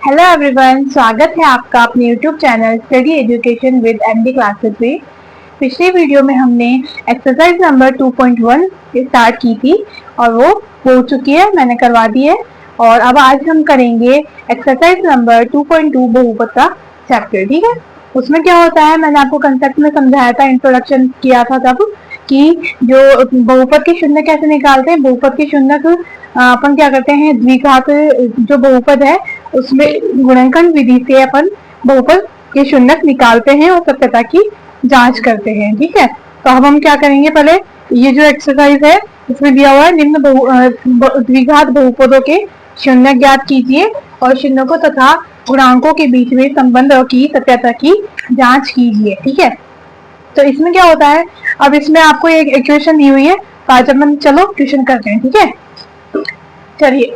Hello everyone, स्वागत है आपका अपने YouTube channel study education with MD classes में। पिछले वीडियो में हमने एक्सरसाइज नंबर 2.1 स्टार्ट की थी और वो हो चुकी है, मैंने करवा दी है। और अब आज हम करेंगे एक्सरसाइज नंबर 2.2 बहुपद का चैप्टर। ठीक है, उसमें क्या होता है मैंने आपको कंसेप्ट में समझाया था, इंट्रोडक्शन किया था तब कि जो बहुपद के शून्य कैसे निकालते हैं। बहुपद के शून्य को अपन क्या करते हैं, द्विघात जो बहुपद है उसमें गुणनखंड विधि से अपन बहुपद के शून्यक निकालते हैं और सत्यता की जांच करते हैं। ठीक है, तो अब हम क्या करेंगे, पहले ये जो एक्सरसाइज है इसमें दिया हुआ है निम्न द्विघात बहुपदों के शून्य ज्ञात कीजिए और शून्य को तथा गुणांकों के बीच में संबंधों की सत्यता की जांच कीजिए। ठीक है, तो इसमें क्या होता है, अब इसमें आपको एक इक्वेशन दी हुई है, तो आज अपन चलो ट्यूशन करते हैं। ठीक है, चलिए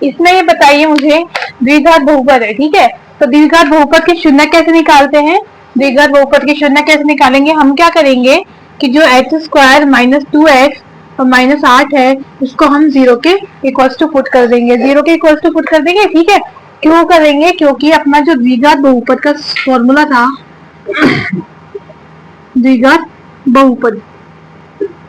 इसमें ये बताइए मुझे, द्विघात बहुपद है। ठीक है, तो द्विघात बहुपद के शून्य कैसे निकालते हैं। द्विघात बहुपद के शून्य कैसे निकालेंगे, हम क्या करेंगे कि जो x स्क्वायर माइनस 2x और माइनस 8 है उसको हम 0 के इक्वल्स टू पुट कर देंगे। 0 के इक्वल्स टू पुट कर देंगे। ठीक है, क्यों करेंगे, क्योंकि अपना जो द्विघात बहुपद का फॉर्मूला था द्विघात बहुपद,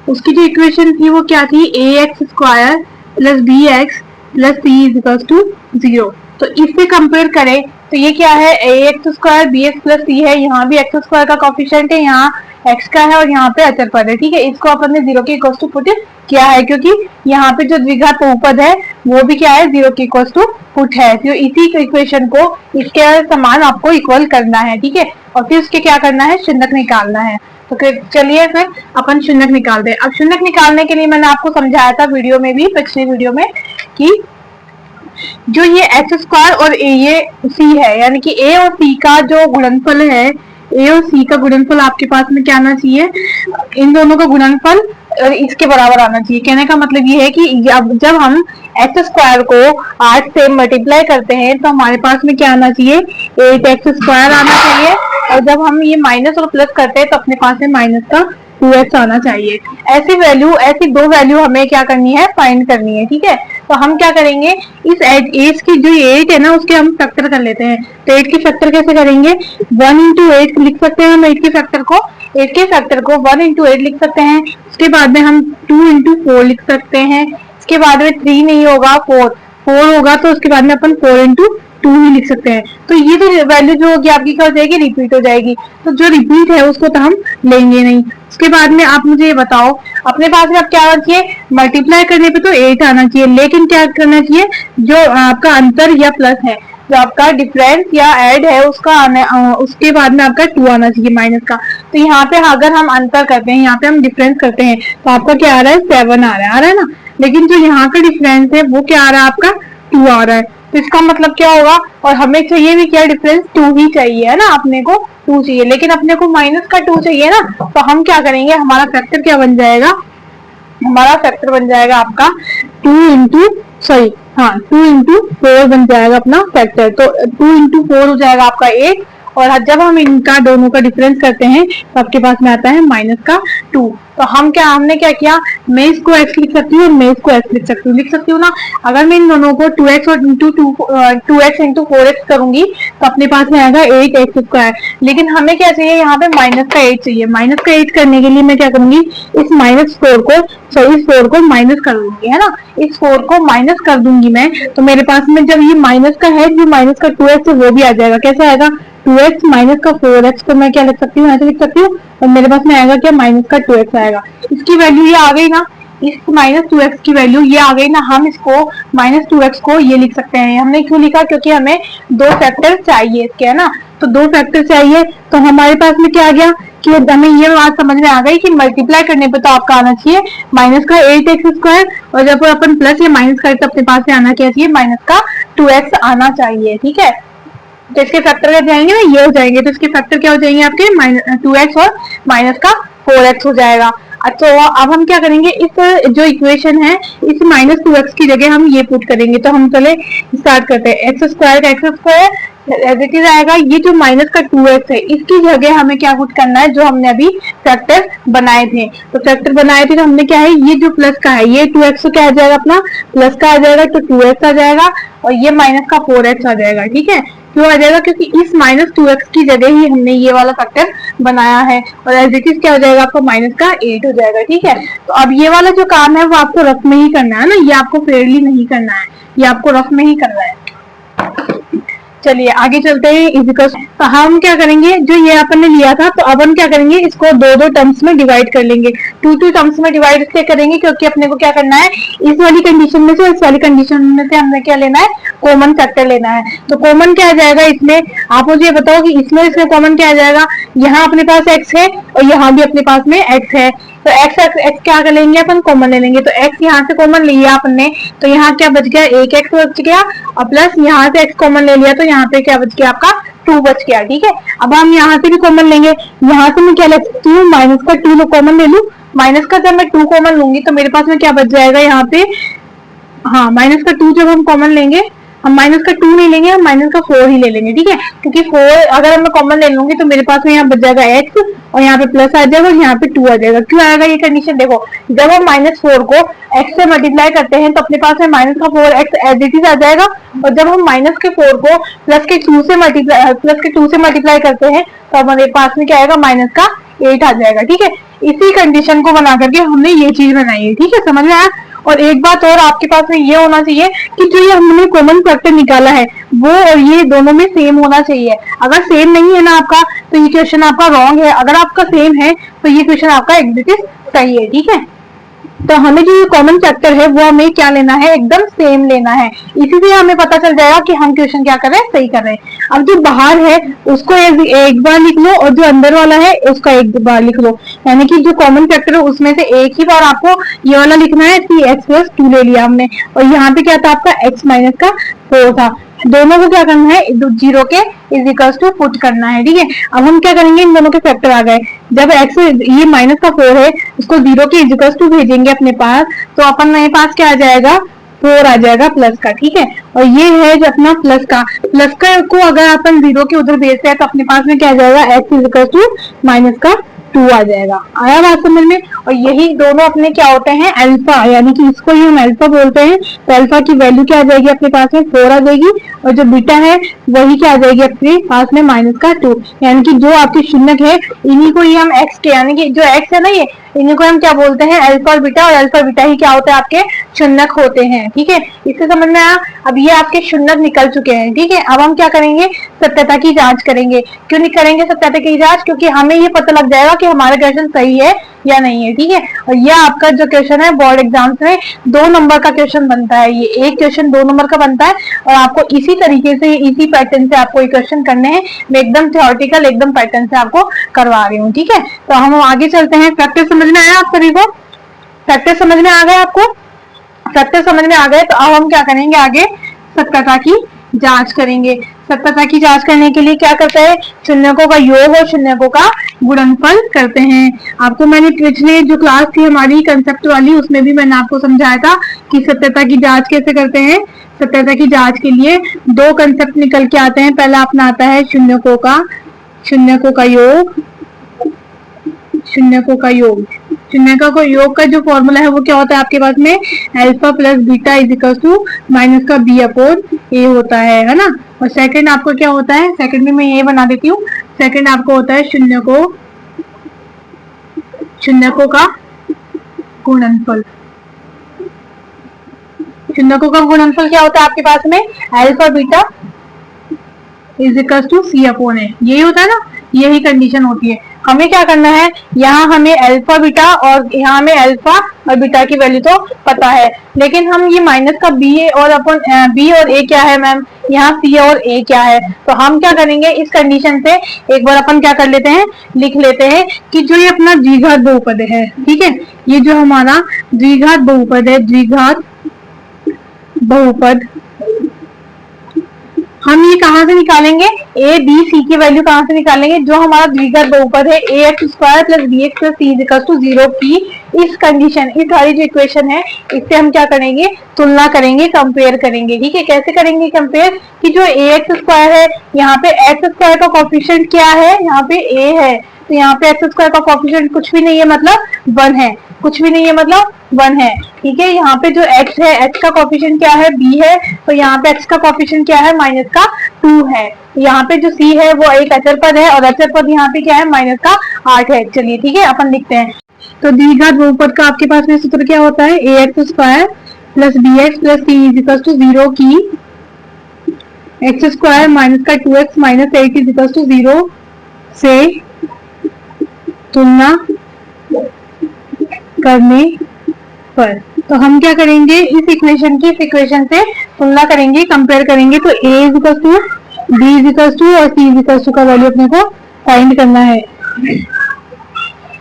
उसकी जो इक्वेशन थी वो क्या थी, ax square plus bx plus C is equal to 0। तो इससे कंपेयर करें तो ये क्या है, ax स्क्वायर bx प्लस सी है, यहाँ भी x स्क्वायर का कोफिशिएंट है, यहाँ x का है और यहाँ पे अचर पद है। ठीक है, इसको अपन ने 0 के इक्वल टू पुट किया है क्योंकि यहाँ पे जो द्विघात बहुपद है वो भी क्या है, 0 के इक्वल टू पुट है। तो इसी इक्वेशन को इसके समान आपको इक्वल करना है। ठीक है, और फिर उसके क्या करना है, शून्यक निकालना है। तो चलिए फिर अपन शून्यक निकालते हैं। अब शून्यक निकालने के लिए मैंने आपको समझाया था वीडियो में भी, पिछले वीडियो में, कि जो ये एच स्क्वायर और ये सी है, यानी कि ए और सी का जो गुणनफल है, ए और सी का गुणनफल आपके पास में क्या आना चाहिए, इन दोनों का गुणनफल इसके बराबर आना चाहिए। कहने का मतलब ये है कि जब हम एक्स स्क्वायर को 8 से मल्टीप्लाई करते हैं तो हमारे पास में क्या आना चाहिए, 8x स्क्वायर आना चाहिए, और जब हम ये माइनस और प्लस करते हैं तो अपने पास में माइनस का 2x आना चाहिए। ऐसी दो वैल्यू हमें क्या करनी है, फाइंड करनी है। ठीक है, तो हम क्या करेंगे, इस एज की जो 8 है ना उसके हम फैक्टर कर लेते हैं। तो 8 की फैक्टर कैसे करेंगे, 1 इंटू 8 लिख सकते हैं हम। 8 के फैक्टर को 1 इंटू 8 लिख सकते हैं। उसके बाद में हम 2 इंटू 4 लिख सकते हैं। इसके बाद में 3 नहीं होगा, 4 होगा, तो उसके बाद में अपन 4 इंटू 2 ही लिख सकते हैं। तो ये तो वैल्यू जो होगी आपकी क्या हो जाएगी, रिपीट हो जाएगी। तो जो रिपीट है उसको तो हम लेंगे नहीं। उसके बाद में आप मुझे ये बताओ, अपने पास में आप क्या आना चाहिए, मल्टीप्लाई करने पे तो 8 आना चाहिए, लेकिन क्या करना चाहिए, जो आपका अंतर या प्लस है, जो आपका डिफरेंस या ऐड है उसका उसके बाद में आपका 2 आना चाहिए माइनस का। तो यहाँ पे अगर हम अंतर करते हैं, यहाँ पे हम डिफरेंस करते हैं तो आपका क्या आ रहा है, 7 आ रहा है ना। लेकिन जो यहाँ का डिफरेंस है वो क्या आ रहा है, आपका 2 आ रहा है। तो इसका मतलब क्या होगा, और हमें चाहिए भी क्या, डिफरेंस 2 ही चाहिए, है ना, अपने को 2 चाहिए, लेकिन अपने को माइनस का 2 चाहिए ना। तो हम क्या करेंगे, हमारा फैक्टर क्या बन जाएगा, हमारा फैक्टर बन जाएगा आपका 2 इंटू 4 बन जाएगा अपना फैक्टर। तो 2 इंटू 4 हो जाएगा आपका 8, और जब हम इनका दोनों का डिफरेंस करते हैं तो आपके पास में आता है माइनस का 2। तो हमने क्या किया, मैं इसको x लिख सकती हूँ और मैं इसको x लिख सकती हूँ ना। अगर मैं इन दोनों को 2x और 2x इंटू 4x करूंगी तो अपने पास में आएगा 8x स्क्वायर। लेकिन हमें क्या चाहिए, यहाँ पे माइनस का 8 चाहिए। माइनस का 8 करने के लिए मैं क्या करूंगी, इस 4 को माइनस कर दूंगी, है ना। इस 4 को माइनस कर दूंगी मैं, तो मेरे पास में जब ये माइनस का है, जो माइनस का 2x है वो भी आ जाएगा। कैसे आएगा, 2x माइनस का 4x को मैं क्या लिख सकती हूँ, ऐसे लिख सकती हूँ, और मेरे पास में आएगा क्या, माइनस का 2x आएगा। इसकी वैल्यू ये आ गई ना, इस माइनस 2x की वैल्यू ये आ गई ना। हम इसको माइनस 2x को ये लिख सकते हैं। हमने क्यों लिखा, क्योंकि हमें 2 फैक्टर चाहिए इसके, है ना। तो 2 फैक्टर चाहिए, तो हमारे पास में क्या आ गया कि हमें ये बात समझ में आ गई कि मल्टीप्लाई करने पे तो आपका आना चाहिए माइनस का 8x स्क्वायर, और जब अपन प्लस या माइनस करें तो अपने पास में आना क्या चाहिए, माइनस का 2x आना चाहिए। ठीक है, तो इसके फैक्टर क्या जाएंगे ना, ये हो जाएंगे। तो इसके फैक्टर क्या हो जाएंगे आपके, 2x और माइनस का 4x हो जाएगा। अच्छा, अब हम क्या करेंगे, इस जो इक्वेशन है इस माइनस 2x की जगह हम ये पुट करेंगे। तो हम चले स्टार्ट करते हैं, एक्स स्क्वायर का x square as it is आएगा। ये जो माइनस का 2x है इसकी जगह हमें क्या पुट करना है, जो हमने अभी फैक्टर बनाए थे। तो फैक्टर बनाए थे तो हमने क्या है, ये जो प्लस का है ये 2x तो क्या आ जाएगा अपना प्लस का आ जाएगा, तो 2x आ जाएगा, और ये माइनस का 4x आ जाएगा। ठीक है, क्यों आ जाएगा, क्योंकि इस माइनस 2x की जगह ही हमने ये वाला फैक्टर बनाया है, और एज इट इज क्या हो जाएगा आपका माइनस का 8 हो जाएगा। ठीक है, तो अब ये वाला जो काम है वो आपको रफ में ही करना है ना, ये आपको फेयरली नहीं करना है, ये आपको रफ में ही करना है। चलिए आगे चलते हैं। इजिकल्स तो हम क्या करेंगे, जो ये अपन ने लिया था, तो अब हम क्या करेंगे, इसको दो दो टर्म्स में डिवाइड कर लेंगे। टू टू टर्म्स में डिवाइड इसलिए करेंगे क्योंकि अपने को क्या करना है, इस वाली कंडीशन में से इस वाली कंडीशन में से हमने क्या लेना है, कॉमन फैक्टर लेना है। तो कॉमन क्या आ जाएगा इसमें, आप मुझे बताओ कि इसमें कॉमन क्या आ जाएगा। यहाँ अपने पास x है और यहाँ भी अपने पास में x है, तो x क्या कर लेंगे अपन, कॉमन ले लेंगे। तो x यहाँ से कॉमन लिया आपने, तो यहाँ क्या बच गया, एक x बच गया, और प्लस यहाँ से x कॉमन ले लिया, तो यहाँ पे क्या बच गया आपका 2 बच गया। ठीक है, अब हम यहाँ से भी कॉमन लेंगे, यहाँ से मैं क्या ले सकती हूँ, माइनस का 2 कॉमन ले लूँ। माइनस का जब मैं 2 कॉमन लूंगी तो मेरे पास में क्या बच जाएगा यहाँ पे, हाँ माइनस का 2 जब हम कॉमन लेंगे, हम माइनस का 2 नहीं लेंगे, हम माइनस का 4 ही ले लेंगे। ठीक है, क्योंकि 4 अगर मैं कॉमन ले लूंगी तो मेरे पास में यहाँ बच जाएगा x, और यहाँ पे प्लस आ जाएगा और यहाँ पे 2 आ जाएगा। क्यों आएगा ये कंडीशन, देखो जब हम -4 को x से मल्टीप्लाई करते हैं तो अपने पास में माइनस का 4x एज इट इज आ जाएगा, और जब हम माइनस के 4 को प्लस के 2 से मल्टीप्लाई करते हैं तो हमारे पास में क्या आएगा, माइनस का 8 आ जाएगा। ठीक है, इसी कंडीशन को बना करके हमने ये चीज बनाई है। ठीक है, समझ में आया। और एक बात और आपके पास में ये होना चाहिए कि जो ये हमने कॉमन फैक्टर निकाला है वो और ये दोनों में सेम होना चाहिए। अगर सेम नहीं है ना आपका, तो ये क्वेश्चन आपका रॉन्ग है। अगर आपका सेम है तो ये क्वेश्चन आपका एग्जैक्टली सही है। ठीक है, तो हमें जो ये कॉमन फैक्टर है वो हमें क्या लेना है, एकदम सेम लेना है। इसी से हमें पता चल जाएगा कि हम क्वेश्चन क्या कर रहे हैं, सही कर रहे हैं। अब जो बाहर है उसको एक बार लिख लो, और जो अंदर वाला है उसका एक बार लिख लो, यानी कि जो कॉमन फैक्टर है उसमें से एक ही बार आपको ये वाला लिखना है कि x + 2 ले लिया हमने, और यहाँ पे क्या था आपका x - का 4 था। दोनों को क्या करना है, 0 के इज इक्वल्स टू पुट करना है। ठीक है, अब हम क्या करेंगे, इन दोनों के फैक्टर आ गए, जब x ये माइनस का 4 है उसको 0 के इज इक्वल्स टू भेजेंगे अपने पास, तो अपन मेरे पास क्या आ जाएगा, 4 आ जाएगा प्लस का। ठीक है, और ये है जो अपना प्लस का को अगर अपन 0 के उधर भेजते हैं तो अपने पास में क्या आ जाएगा, x is equals to minus का 2 आ जाएगा। आया बात समझ में। और यही दोनों अपने क्या होते हैं, अल्फा, यानी कि इसको ही हम अल्फा बोलते हैं। तो अल्फा की वैल्यू क्या आ जाएगी अपने पास में, 4 आ जाएगी, और जो बीटा है वही क्या आ जाएगी अपने पास में -2, यानी कि जो आपके शून्यक है इन्हीं को ही हम एक्स के, यानी कि जो एक्स है ना ये, इन्हीं को हम क्या बोलते हैं, अल्फा और बीटा, और अल्फा बीटा ही क्या होता है, आपके शून्यक होते हैं। ठीक है, इससे समझ में आया। अब ये आपके शून्यक निकल चुके हैं। ठीक है, अब हम क्या करेंगे, सत्यता की जांच करेंगे। क्यों नहीं करेंगे सत्यता की जांच, क्योंकि हमें ये पता लग जाएगा कि हमारा क्वेश्चन सही है या नहीं है। ठीक है, और यह आपका जो क्वेश्चन है बोर्ड एग्जाम्स में 2 नंबर का क्वेश्चन बनता है, ये एक क्वेश्चन 2 नंबर का बनता है, और आपको इसी तरीके से, इसी पैटर्न से आपको ये क्वेश्चन करने हैं। मैं एकदम थ्योरेटिकल एकदम पैटर्न से आपको करवा रही हूँ। ठीक है, तो हम आगे चलते हैं। फैक्टर समझ में आया आप सभी को, फैक्टर समझ में आ गए आपको, फैक्टर समझ में आ गए। तो अब हम क्या करेंगे, आगे सत्यता की जांच करेंगे। सत्यता की जांच करने के लिए क्या करते हैं, शून्यकों का योग और शून्यकों का गुणनफल करते हैं। आपको मैंने पिछले जो क्लास थी हमारी कंसेप्ट वाली, उसमें भी मैंने आपको समझाया था कि सत्यता की जांच कैसे करते हैं। सत्यता की जांच के लिए 2 कंसेप्ट निकल के आते हैं। पहला अपना आता है शून्यकों का योग, शून्यकों का योग। शून्यकों का योग का जो फॉर्मूला है वो क्या होता है आपके पास में, alpha plus beta is equal to minus का b/a होता है ना। और सेकंड आपको क्या होता है, सेकंड में मैं ये बना देती हूँ, सेकंड आपको होता है शून्यकों का गुणनफल। शून्यकों का गुणनफल क्या होता है आपके पास में, alpha beta is equal to c/a, यही होता है ना, यही कंडीशन होती है। हमें क्या करना है, यहाँ हमें अल्फा बीटा और यहाँ हमें अल्फा और बीटा की वैल्यू तो पता है, लेकिन हम ये माइनस का बी और अपन बी और ए क्या है मैम, यहाँ सी और ए क्या है। तो हम क्या करेंगे, इस कंडीशन से एक बार अपन क्या कर लेते हैं, लिख लेते हैं कि जो ये अपना द्विघात बहुपद है, ठीक है, ये जो हमारा द्विघात बहुपद है, द्विघात बहुपद, हम ये कहाँ से निकालेंगे, ए बी सी की वैल्यू कहाँ से निकालेंगे, जो हमारा द्विघात बहुपद है A x square plus B x plus C equal to 0 की इस कंडीशन, इस वाली जो इक्वेशन है इससे हम क्या करेंगे, तुलना करेंगे, कंपेयर करेंगे। ठीक है, कैसे करेंगे कंपेयर, कि जो ए एक्स स्क्वायर है यहाँ पे एक्स स्क्वायर का कोफिशिएंट क्या है, यहाँ पे ए है, तो यहाँ पे एक्स स्क्वायर का कोफिशिएंट कुछ भी नहीं है मतलब 1 है, कुछ भी नहीं है मतलब 1 है। ठीक है, यहाँ पे जो x है, x का कोफिशिएंट क्या है, b है, तो यहाँ पे x का कोफिशिएंट क्या है, माइनस का 2 है। यहाँ पे जो c है वो एक अचर पद है और अचर पद यहाँ पे क्या है, माइनस का 8 है। चलिए ठीक है, अपन लिखते हैं। तो द्विघात बहुपद का आपके पास में सूत्र क्या होता है, A x square plus B x plus C is equal to 0 की एक्स स्क्वायर माइनस का 2x minus 8 is equal to 0 से तुलना करने पर। तो हम क्या करेंगे, इस इक्वेशन की इस इक्वेशन से तुलना करेंगे, कंपेयर करेंगे। तो a is equal to b is equal to और c इज इक्वल टू का वैल्यू अपने को फाइंड करना है।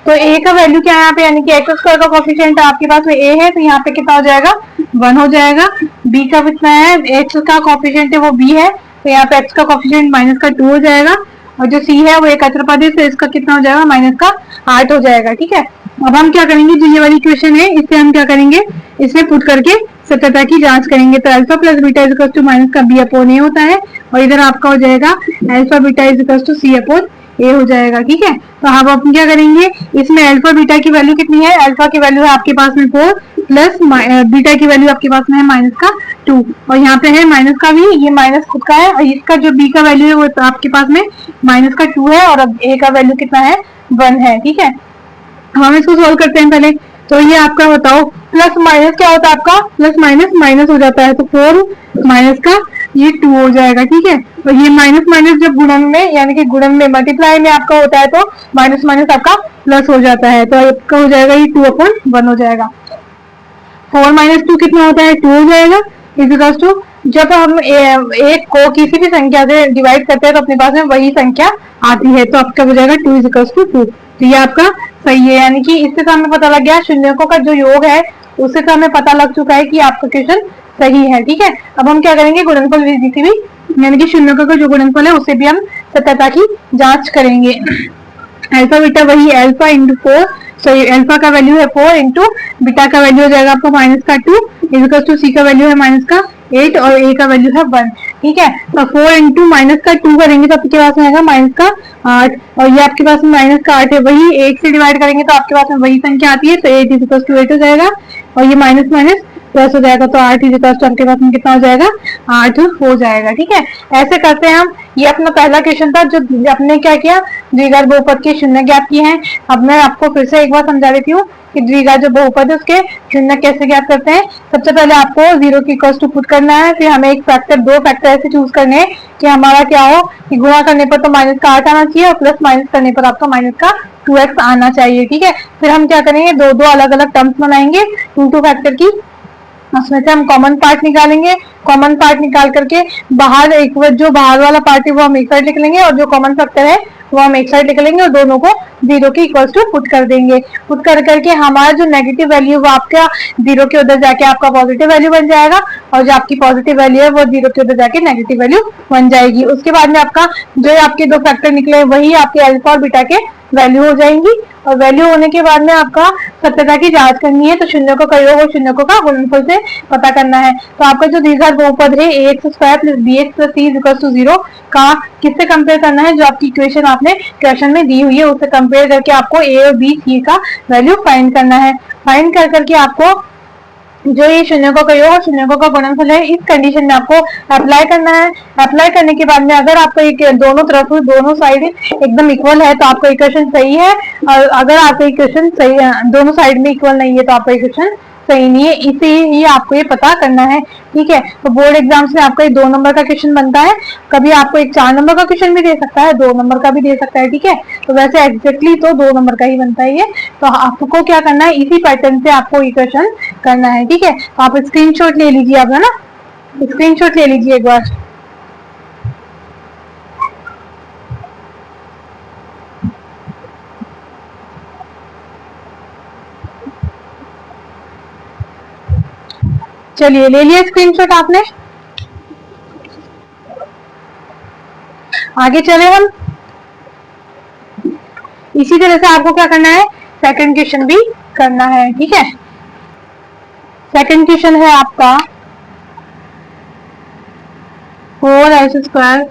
तो a का वैल्यू क्या है यहाँ पे, यानी कि एक्स स्क्वायर का कोफिशिएंट आपके पास में a है, तो यहाँ पे कितना हो जाएगा, 1 हो जाएगा। b का कितना है, x का कोफिशिएंट है वो b है, तो यहाँ पे x का कोफिशिएंट माइनस का 2 हो जाएगा, और जो c है वो एक अचर पद है, तो इसका कितना हो जाएगा, माइनस का 8 हो जाएगा। ठीक है, अब हम क्या करेंगे, जो ये वाली इक्वेशन है इससे हम क्या करेंगे, इसमें पुट करके सत्यता की जांच करेंगे। तो alpha plus beta is equal to minus का बी अपॉन ए होता है, और इधर आपका हो जाएगा alpha beta is equal to C upon A हो जाएगा। ठीक है, तो अब अपन क्या करेंगे, इसमें अल्फा बीटा की वैल्यू कितनी है, अल्फा की वैल्यू है आपके पास में 4 प्लस बीटा की वैल्यू आपके पास में है माइनस का 2, और यहाँ पे है माइनस का भी, ये माइनस खुद का है, और इसका जो बी का वैल्यू है वो आपके पास में माइनस का 2 है, और अब ए का वैल्यू कितना है, 1 है। ठीक है, हम इसको सोल्व करते हैं पहले। तो ये आपका बताओ, प्लस माइनस क्या होता है आपका, प्लस माइनस माइनस हो जाता है, तो 4 माइनस का ये 2 हो जाएगा। ठीक है, तो ये माइनस माइनस जब गुणन में, यानी कि गुणन में मल्टीप्लाई में आपका होता है, तो माइनस माइनस आपका प्लस हो जाता है, तो आपका हो जाएगा ये 2/1 हो जाएगा। 4 माइनस 2 कितना होता है, 2 हो जाएगा। इज टू, जब हम एक को किसी भी संख्या से डिवाइड करते हैं तो अपने पास में वही संख्या आती है, तो आपका हो जाएगा 2 इज इक्वल टू 2। तो ये आपका सही है, यानी कि इससे तो हमें पता लग गया शून्यकों का जो योग है, उससे तो हमें पता लग चुका है कि आपका क्वेश्चन सही है। ठीक है, अब हम क्या करेंगे, गुणनफल विधि भी, यानी कि शून्यकों का जो गुणनफल है उसे भी हम सत्यता की जांच करेंगे। अल्फा बीटा वही अल्फा इंटू 4, सॉरी अल्फा का वैल्यू है 4 इंटू बीटा का वैल्यू हो जाएगा आपको माइनस का 2 इक्वल टू सी का वैल्यू है माइनस का 8 और ए का वैल्यू है 1। ठीक है, तो 4 इंटू माइनस का 2 करेंगे तो आपके पास में आएगा माइनस का 8, और ये आपके पास में माइनस का 8 है, वही 8 से डिवाइड करेंगे तो आपके पास में वही संख्या आती है, तो 8 इज इक्वल टू 8 हो जाएगा, और ये माइनस माइनस प्लस हो जाएगा, तो 8 इज इक्वल टू आपके पास में कितना हो जाएगा, 8 हो जाएगा। ठीक है, ऐसे करते हैं हम। ये अपना पहला क्वेश्चन था जो आपने क्या किया, द्विघात बहुपद के शून्य ज्ञात किए हैं। अब मैं आपको फिर से एक बार समझा देती हूँ कि द्विघात जो बहुपद है उसके शून्य कैसे ज्ञात करते हैं। सबसे पहले आपको 0 की इक्वल्स टू पुट करना है, फिर हमें एक फैक्टर, दो फैक्टर ऐसे चूज करने हैं कि हमारा क्या हो, कि गुणा करने पर तो माइनस का 8 आना चाहिए और प्लस माइनस करने पर आपका माइनस का 2x आना चाहिए। ठीक है, फिर हम क्या करेंगे, दो अलग अलग टर्म्स बनाएंगे टू फैक्टर की, उसमें से हम कॉमन पार्ट निकालेंगे। कॉमन पार्ट निकाल करके बाहर एक जो बाहर वाला पार्ट है वो हम एक साइड लिख लेंगे, और जो कॉमन फैक्टर है वो हम एक साइड लिख लेंगे, और दोनों को 0 के इक्वल्स टू पुट कर देंगे। पुट कर करके हमारा जो नेगेटिव वैल्यू वो आपका 0 के उधर जाके आपका पॉजिटिव वैल्यू बन जाएगा, और जो आपकी पॉजिटिव वैल्यू है वो 0 के उधर जाके नेगेटिव वैल्यू बन जाएगी। उसके बाद में आपका जो आपके दो फैक्टर निकले वही आपके अल्फा और बीटा के वैल्यू हो जाएंगी, और वैल्यू होने के बाद में आपका सत्यता की जांच करनी है। तो शून्यकों का योग और शून्यकों का गुणनफल से पता करना है। तो आपका जो द्विघात बहुपद है ax square plus bx plus c is equal to 0 का किससे कंपेयर करना है, जो आपकी इक्वेशन आपने क्वेश्चन में दी हुई है उससे कंपेयर करके आपको a और b c का वैल्यू फाइंड करना है। फाइंड कर करके आपको जो ये शून्यकों का योग और शून्यकों का गुणनफल है इस कंडीशन में आपको अप्लाई करना है। अप्लाई करने के बाद में अगर आपका एक दोनों तरफ दोनों साइड एकदम इक्वल है तो आपका इक्वेशन सही है, और अगर आपका इक्वेशन सही दोनों साइड में इक्वल नहीं है तो आपका इक्वेशन सही नहीं है। इसे ही आपको ये पता करना है। ठीक है, तो बोर्ड एग्जाम्स में आपका 2 नंबर का क्वेश्चन बनता है, कभी आपको एक 4 नंबर का क्वेश्चन भी दे सकता है, 2 नंबर का भी दे सकता है। ठीक है, तो वैसे एग्जैक्टली तो 2 नंबर का ही बनता है ये। तो आपको क्या करना है, इसी पैटर्न से आपको ये क्वेश्चन करना है। ठीक है, तो आप स्क्रीनशॉट ले लीजिए, आप है ना, स्क्रीनशॉट ले लीजिए एक बार। चलिए ले लिया स्क्रीनशॉट आपने। आगे चले हम। इसी तरह से आपको क्या करना है, सेकंड क्वेश्चन भी करना है, ठीक है। सेकंड क्वेश्चन है आपका 4s²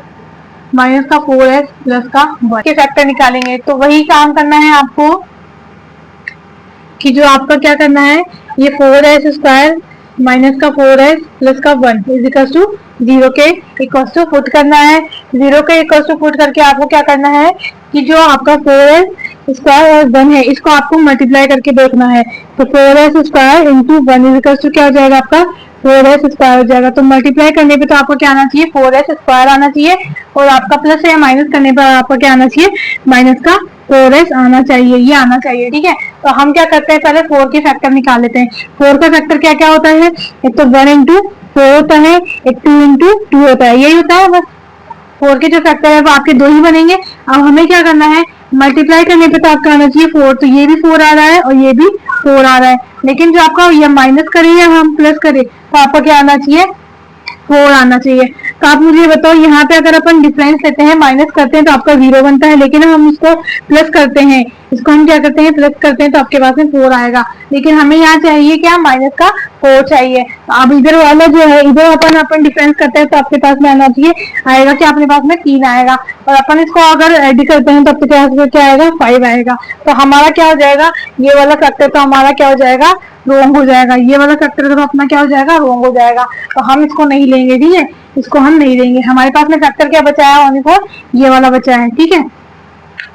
माइनस का 4s प्लस का 1 के फैक्टर निकालेंगे। तो वही काम करना है आपको कि जो आपका क्या करना है, ये 4s² माइनस का 4s प्लस का 1 इज इक्वल टू 0 के इक्वल टू पुट करना है। 0 के इक्वल टू पुट करके आपको क्या करना है कि जो आपका 4s² और 1 है इसको आपको मल्टीप्लाई करके देखना है। तो 4s² into 1 is equal to क्या हो जाएगा आपका 4s² हो जाएगा। तो मल्टीप्लाई करने पे तो आपको क्या आना चाहिए, 4s² आना चाहिए, और आपका प्लस या माइनस करने पर आपको क्या आना चाहिए, माइनस का 4s आना चाहिए, ये आना चाहिए, ठीक है। तो हम क्या करते हैं, पहले 4 के फैक्टर निकाल लेते हैं। 4 का फैक्टर क्या क्या होता है, एक तो 1 इंटू 4 होता है, एक 2 इंटू 2 होता है, यही होता है बस। 4 के जो फैक्टर है वो आपके 2 ही बनेंगे। अब हमें क्या करना है, मल्टीप्लाई करने पे तो आपका आना चाहिए 4, तो ये भी 4 आ रहा है और ये भी 4 आ रहा है, लेकिन जो आपका ये माइनस करें या हम प्लस करें तो आपको क्या आना चाहिए, 4 आना चाहिए। तो आप मुझे बताओ, यहाँ पे अगर अपन डिफरेंस लेते हैं, माइनस करते हैं तो आपका 0 बनता है, लेकिन हम इसको प्लस करते हैं, इसको हम क्या करते हैं, प्लस करते हैं तो आपके पास में 4 आएगा, लेकिन हमें यहाँ चाहिए क्या, माइनस का 4 चाहिए। तो अब इधर वाला जो है, इधर अपन डिफरेंस करते हैं तो आपके पास में आना चाहिए, आएगा क्या, अपने पास में 3 आएगा, और अपन इसको अगर एड करते हैं तो आपके पास में क्या आएगा, 5 आएगा। तो हमारा क्या हो जाएगा, ये वाला फैक्टर तो हमारा क्या हो जाएगा, रोंग हो जाएगा, ये वाला फैक्टर तो अपना क्या हो जाएगा, रोंग हो जाएगा। तो हम इसको नहीं लेंगे, ठीक है, इसको हम नहीं लेंगे। हमारे पास में फैक्टर क्या बचा है, ओनली फॉर ये वाला बचा है, ठीक है।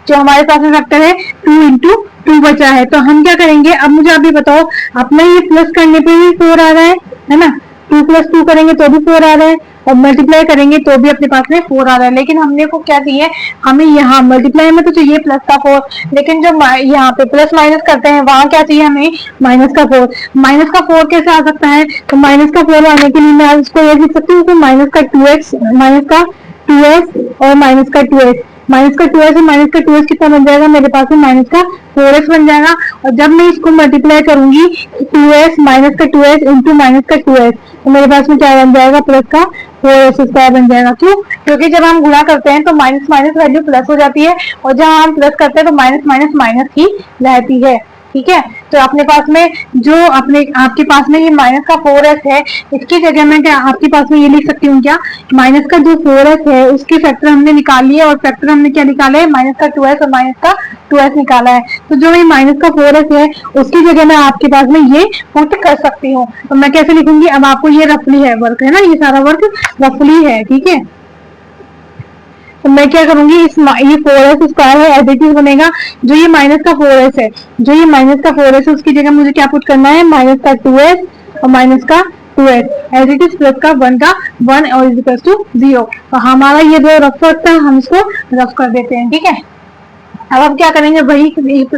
जो हमारे पास में फैक्टर है 2 इंटू 2 बचा है। तो हम क्या करेंगे, अब मुझे अभी बताओ, अपना ये प्लस करने पे भी 4 आ रहा है ना, 2 प्लस 2 करेंगे तो भी 4 आ रहा है, और मल्टीप्लाई करेंगे तो भी अपने पास में 4 आ रहा है, लेकिन हमने को क्या चाहिए, हमें यहाँ मल्टीप्लाई में तो चाहिए प्लस का 4, लेकिन जब यहाँ पे प्लस माइनस करते हैं वहां क्या चाहिए हमें, माइनस का 4। माइनस का 4 कैसे आ सकता है, तो माइनस का 4 आने के लिए मैं इसको ये लिख सकती हूँ कि माइनस का 2x, माइनस का 2s और माइनस का 2s, माइनस का 2s और माइनस का 2s कितना बन जाएगा, मेरे पास में माइनस का 4s बन जाएगा। और जब मैं इसको मल्टीप्लाई करूंगी 2s माइनस का 2s इंटू माइनस का 2s, तो मेरे पास में क्या बन जाएगा, प्लस का 4s² बन जाएगा। क्यों, क्योंकि जब हम गुणा करते हैं तो माइनस माइनस वैल्यू प्लस हो जाती है, और जब हम प्लस करते हैं तो माइनस माइनस माइनस ही रहती है, ठीक है। तो अपने पास में जो आपके पास में ये माइनस का 4s है, इसकी जगह में क्या आपके पास में ये लिख सकती हूँ क्या, माइनस का जो 4s है उसके फैक्टर हमने निकाल लिए, और फैक्टर हमने क्या निकाला है, माइनस का 2s और माइनस का 2s निकाला है। तो जो ये माइनस का 4s है उसकी जगह मैं आपके पास में ये पुट कर सकती हूँ। तो मैं कैसे लिखूंगी, अब आपको ये रफली है वर्क है ना, ये सारा वर्क रफली है, ठीक है। तो मैं क्या करूंगी, ये 4s² है, एज इट इज बनेगा। जो ये माइनस का 4s है, जो ये माइनस का 4s है उसकी जगह मुझे क्या पुट करना है, माइनस का 2s और माइनस का 2s, as it is plus का 1 का 1 और इज इक्वल टू 0। तो हमारा ये जो रफ वर्क था हम इसको रफ कर देते हैं, ठीक है। अब हम क्या करेंगे, वही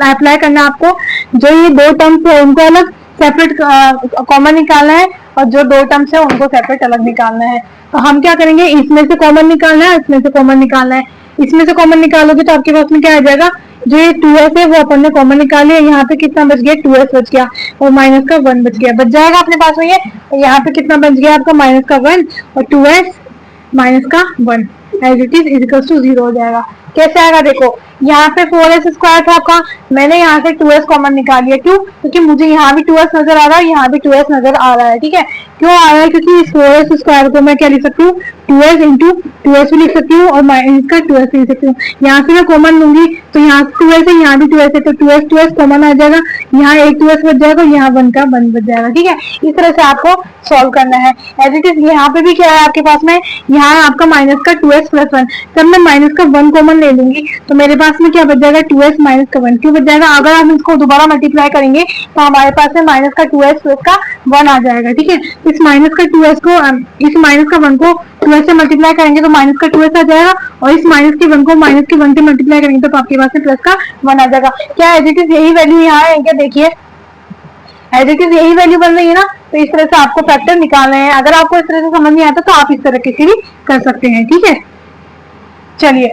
अप्लाई करना है आपको। जो ये 2 टर्म्स है उनको अलग सेपरेट कॉमन निकालना है, और जो 2 टर्म्स है उनको सेपरेट अलग निकालना है। तो हम क्या करेंगे, इसमें से कॉमन निकालना है, इसमें से कॉमन निकालना है। इसमें से कॉमन निकालोगे तो आपके पास में क्या आ जाएगा, जो ये 2s है वो अपन ने कॉमन निकाल लिया, यहाँ पे कितना बच गया, 2s बच गया, और माइनस का 1 बच गया, बच जाएगा अपने पास में ये। यहाँ पे कितना बच गया आपका, माइनस का 1 और 2s माइनस का 1 as it is equal to 0 हो जाएगा। कैसे आएगा, देखो यहाँ पे 4s² था आपका, मैंने यहाँ से 2s कॉमन निकाल लिया। क्यों, क्योंकि मुझे यहाँ भी 2s नजर आ रहा है, यहाँ भी 2s नजर आ रहा है, ठीक है। क्यों आ रहा है, क्योंकि इस 4s² को मैं क्या लिख सकती हूँ, 2s इंटू 2s भी लिख सकती हूँ, और माइनस का 2s भी लिख सकती हूँ। यहाँ से मैं कॉमन लूंगी तो यहाँ से 2s है, यहाँ भी 2s है, तो 2s कॉमन आ जाएगा, यहाँ एक 2s बच जाएगा, यहाँ 1 का 1 बच जाएगा, ठीक है। इस तरह से आपको सॉल्व करना है। एज इट इज यहाँ पे भी क्या है आपके पास में, यहाँ आपका माइनस का 2s प्लस 1, जब मैं माइनस का 1 कॉमन ले लूंगी तो मेरे पास में क्या बच जाएगा, 2s माइनस का 1। क्यों बच जाएगा, अगर हम इसको दोबारा मल्टीप्लाई करेंगे तो हमारे पास में माइनस का 2s प्लस का 1 आ जाएगा, ठीक है। इस माइनस का 2s को, इस माइनस का 1 को 2s से मल्टीप्लाई करेंगे तो माइनस का 2s आ जाएगा, और इस माइनस के 1 को माइनस के 1 से मल्टीप्लाई करेंगे तो आपके पास में प्लस का 1 आ जाएगा। क्या एज इट इज यही वैल्यू यहाँ है क्या, देखिए एज इट इज यही वैल्यू बन रही है ना। तो इस तरह से आपको फैक्टर निकालने हैं। अगर आपको इस तरह से समझ नहीं आता तो आप इस तरह से भी कर सकते हैं, ठीक है। चलिए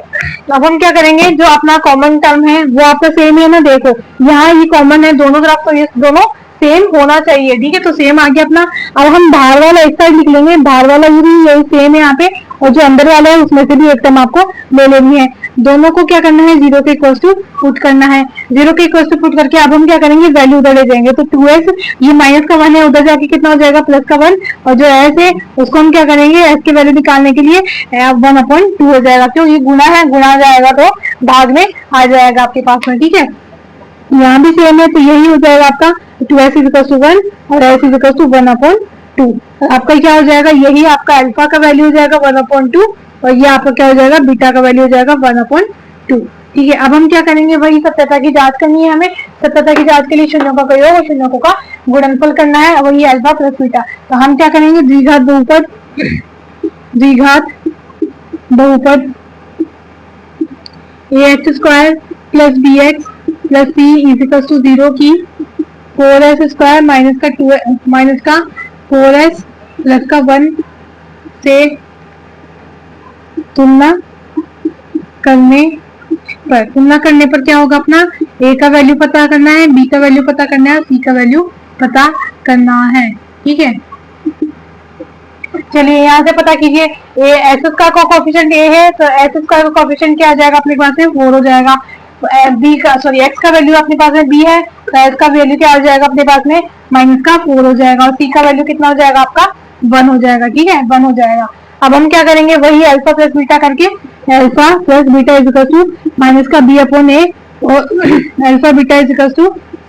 अब हम क्या करेंगे, जो अपना कॉमन टर्म है वो आपका सेम है ना, देखो यहाँ ये कॉमन है दोनों तरफ, तो ये दोनों सेम होना चाहिए, ठीक है। तो सेम आ गया अपना। अब हम बाहर वाला इस साइड लिख लेंगे, बाहर वाला ये भी यही सेम है यहाँ पे, और जो अंदर वाला है उसमें से भी एक टर्म आपको ले लेनी है। दोनों को क्या करना है, 0 के इक्वल टू पुट करना है। 0 के इक्वल टू पुट करके अब हम क्या करेंगे, वैल्यू उधर ले जाएंगे। तो 2s, ये माइनस का 1 है, उधर जाके कितना हो जाएगा, प्लस का 1, और जो s है उसको हम क्या करेंगे, s की वैल्यू निकालने के लिए 1/2 हो जाएगा। क्यों, ये गुणा है, गुणा जाएगा तो भाग में आ जाएगा आपके पास में, ठीक है। यहाँ भी सेम है, तो यही हो जाएगा आपका 2s = 1 और s = 1/2। आपका क्या हो जाएगा, यही आपका अल्फा का वैल्यू हो जाएगा 1/2, और ये आपका क्या हो जाएगा, बीटा का वैल्यू हो जाएगा 1/2। ठीक है, अब हम क्या करेंगे, वही सत्यता की जांच करनी है हमें। सत्यता की जांच के लिए शून्यों का प्रयोग और शून्यों का गुणनफल करना है, वही अल्फा प्लस बीटा। तो हम क्या करेंगे, द्विघात बहुपद ax² plus bx plus c = 0 की 4s² माइनस का 4s प्लस का 1 से तुलना करने पर क्या होगा, अपना a का वैल्यू पता करना है, b का वैल्यू पता करना है, c का वैल्यू पता करना है। ठीक है, चलिए यहाँ से पता कीजिए, एस का कोएफिशिएंट a है, तो एस का कोएफिशिएंट क्या आ जाएगा अपने पास में, 4 हो जाएगा। बी का एक्स का वैल्यू अपने पास में b है, तो एस का वैल्यू क्या हो जाएगा अपने पास में, माइनस का 4 हो जाएगा, और सी का वैल्यू कितना हो जाएगा आपका, 1 हो जाएगा। ठीक है, 1 हो जाएगा। अब हम क्या करेंगे, वही अल्फा प्लस बीटा करके, अल्फा प्लस बीटा = माइनस का b/a और अल्फा बीटा =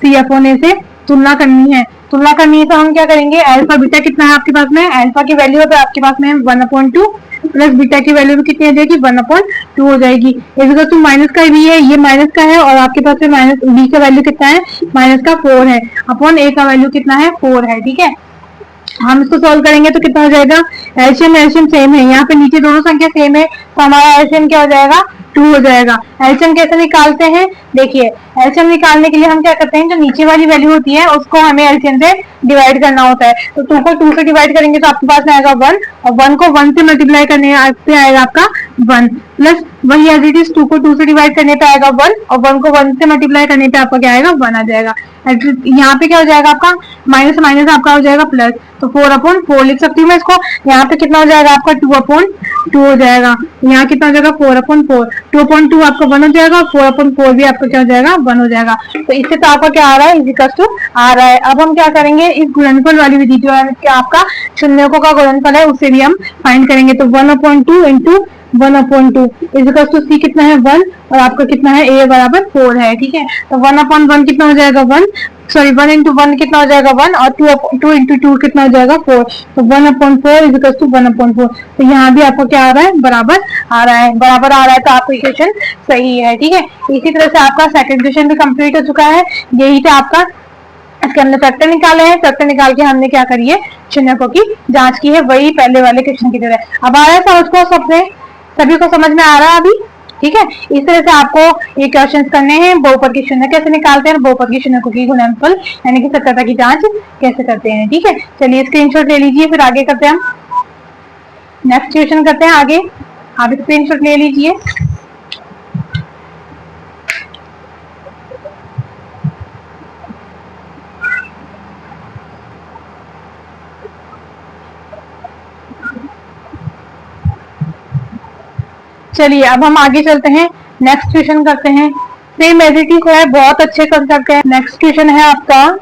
c/a से तुलना करनी है। तुलना करनी है तो हम क्या करेंगे, अल्फा बीटा कितना है आपके पास में, अल्फा की वैल्यू है आपके पास में 1/2 प्लस बीटा की वैल्यू भी कितनी आ जाएगी, 1/2 हो जाएगी। इस माइनस का भी है, ये माइनस का है, और आपके पास में माइनस बी का वैल्यू कितना है, माइनस का 4 है, अपॉन ए का वैल्यू कितना है, 4 है। ठीक है, हम इसको सॉल्व करेंगे तो कितना हो जाएगा, एलसीएम सेम है, यहाँ पे नीचे दोनों संख्या सेम है, तो हमारा एलसीएम क्या हो जाएगा, 2 हो जाएगा। एलसीएम कैसे निकालते हैं, देखिए एलसीएम निकालने के लिए हम क्या करते हैं, जो नीचे वाली वैल्यू होती है उसको हमें एलसीएम से डिवाइड करना होता है। तो 2 को 2 से डिवाइड करेंगे तो आपके पास आएगा 1, और 1 को 1 से मल्टीप्लाई करने पे आएगा आपका 1, प्लस वही एज इट इज 2 को 2 से डिवाइड करने पे आएगा 1, और 1 को 1 से मल्टीप्लाई करने पे आपका क्या आएगा, 1 आ जाएगा। यहाँ पे क्या हो जाएगा आपका, माइनस माइनस आपका हो जाएगा प्लस, तो 4/4 लिख सकती हूँ मैं इसको। यहाँ पे कितना हो जाएगा आपका, 2/2 हो जाएगा। यहाँ कितना हो जाएगा, 4/4, 2/2 आपका 1 हो जाएगा, और 4/4 भी आपका क्या हो जाएगा, 1 हो जाएगा। तो इससे तो आपका क्या आ रहा है, इक्वल आ रहा है। अब हम क्या करेंगे, इस गुणनफल वाली विधि जो है क्या आपका शून्यकों का गुणनफल है, उससे भी हम फाइंड करेंगे। तो 1/2 इंटू 1/2 सी कितना है, 1, और आपका कितना है, a बराबर 4 है। ठीक है, तो 1/1 कितना हो जाएगा, 1 into 1 कितना हो जाएगा, 1, और 2 into 2 कितना हो जाएगा, 4। तो 1/4 = 1/4। तो यहाँ भी आपको क्या आ रहा है, बराबर आ रहा है, बराबर आ रहा है, तो आपका इक्वेशन सही है। ठीक है, इसी तरह से आपका सेकंड क्वेश्चन भी कंप्लीट हो चुका है। यही था आपका, इसके हमने फैक्टर निकाले हैं, फैक्टर निकाल के हमने क्या करी है, शून्यकों की जांच की है, वही पहले वाले क्वेश्चन की तरह। अब आ रहा है समझ को, सभी को समझ में आ रहा है अभी। ठीक है, इस तरह से आपको ये क्वेश्चंस करने हैं, बहुपद की शून्य कैसे निकालते हैं, बहुपद की शून्यकों की गुणनफल यानी कि सत्यता की जांच कैसे करते हैं। ठीक है, चलिए स्क्रीनशॉट ले लीजिए, फिर आगे करते हैं, हम नेक्स्ट क्वेश्चन करते हैं आगे। आप स्क्रीनशॉट ले लीजिए। चलिए अब हम आगे चलते हैं, नेक्स्ट क्वेश्चन करते हैं। सेम एज इट इज है, बहुत अच्छे कंसेप्ट है। नेक्स्ट क्वेश्चन है आपका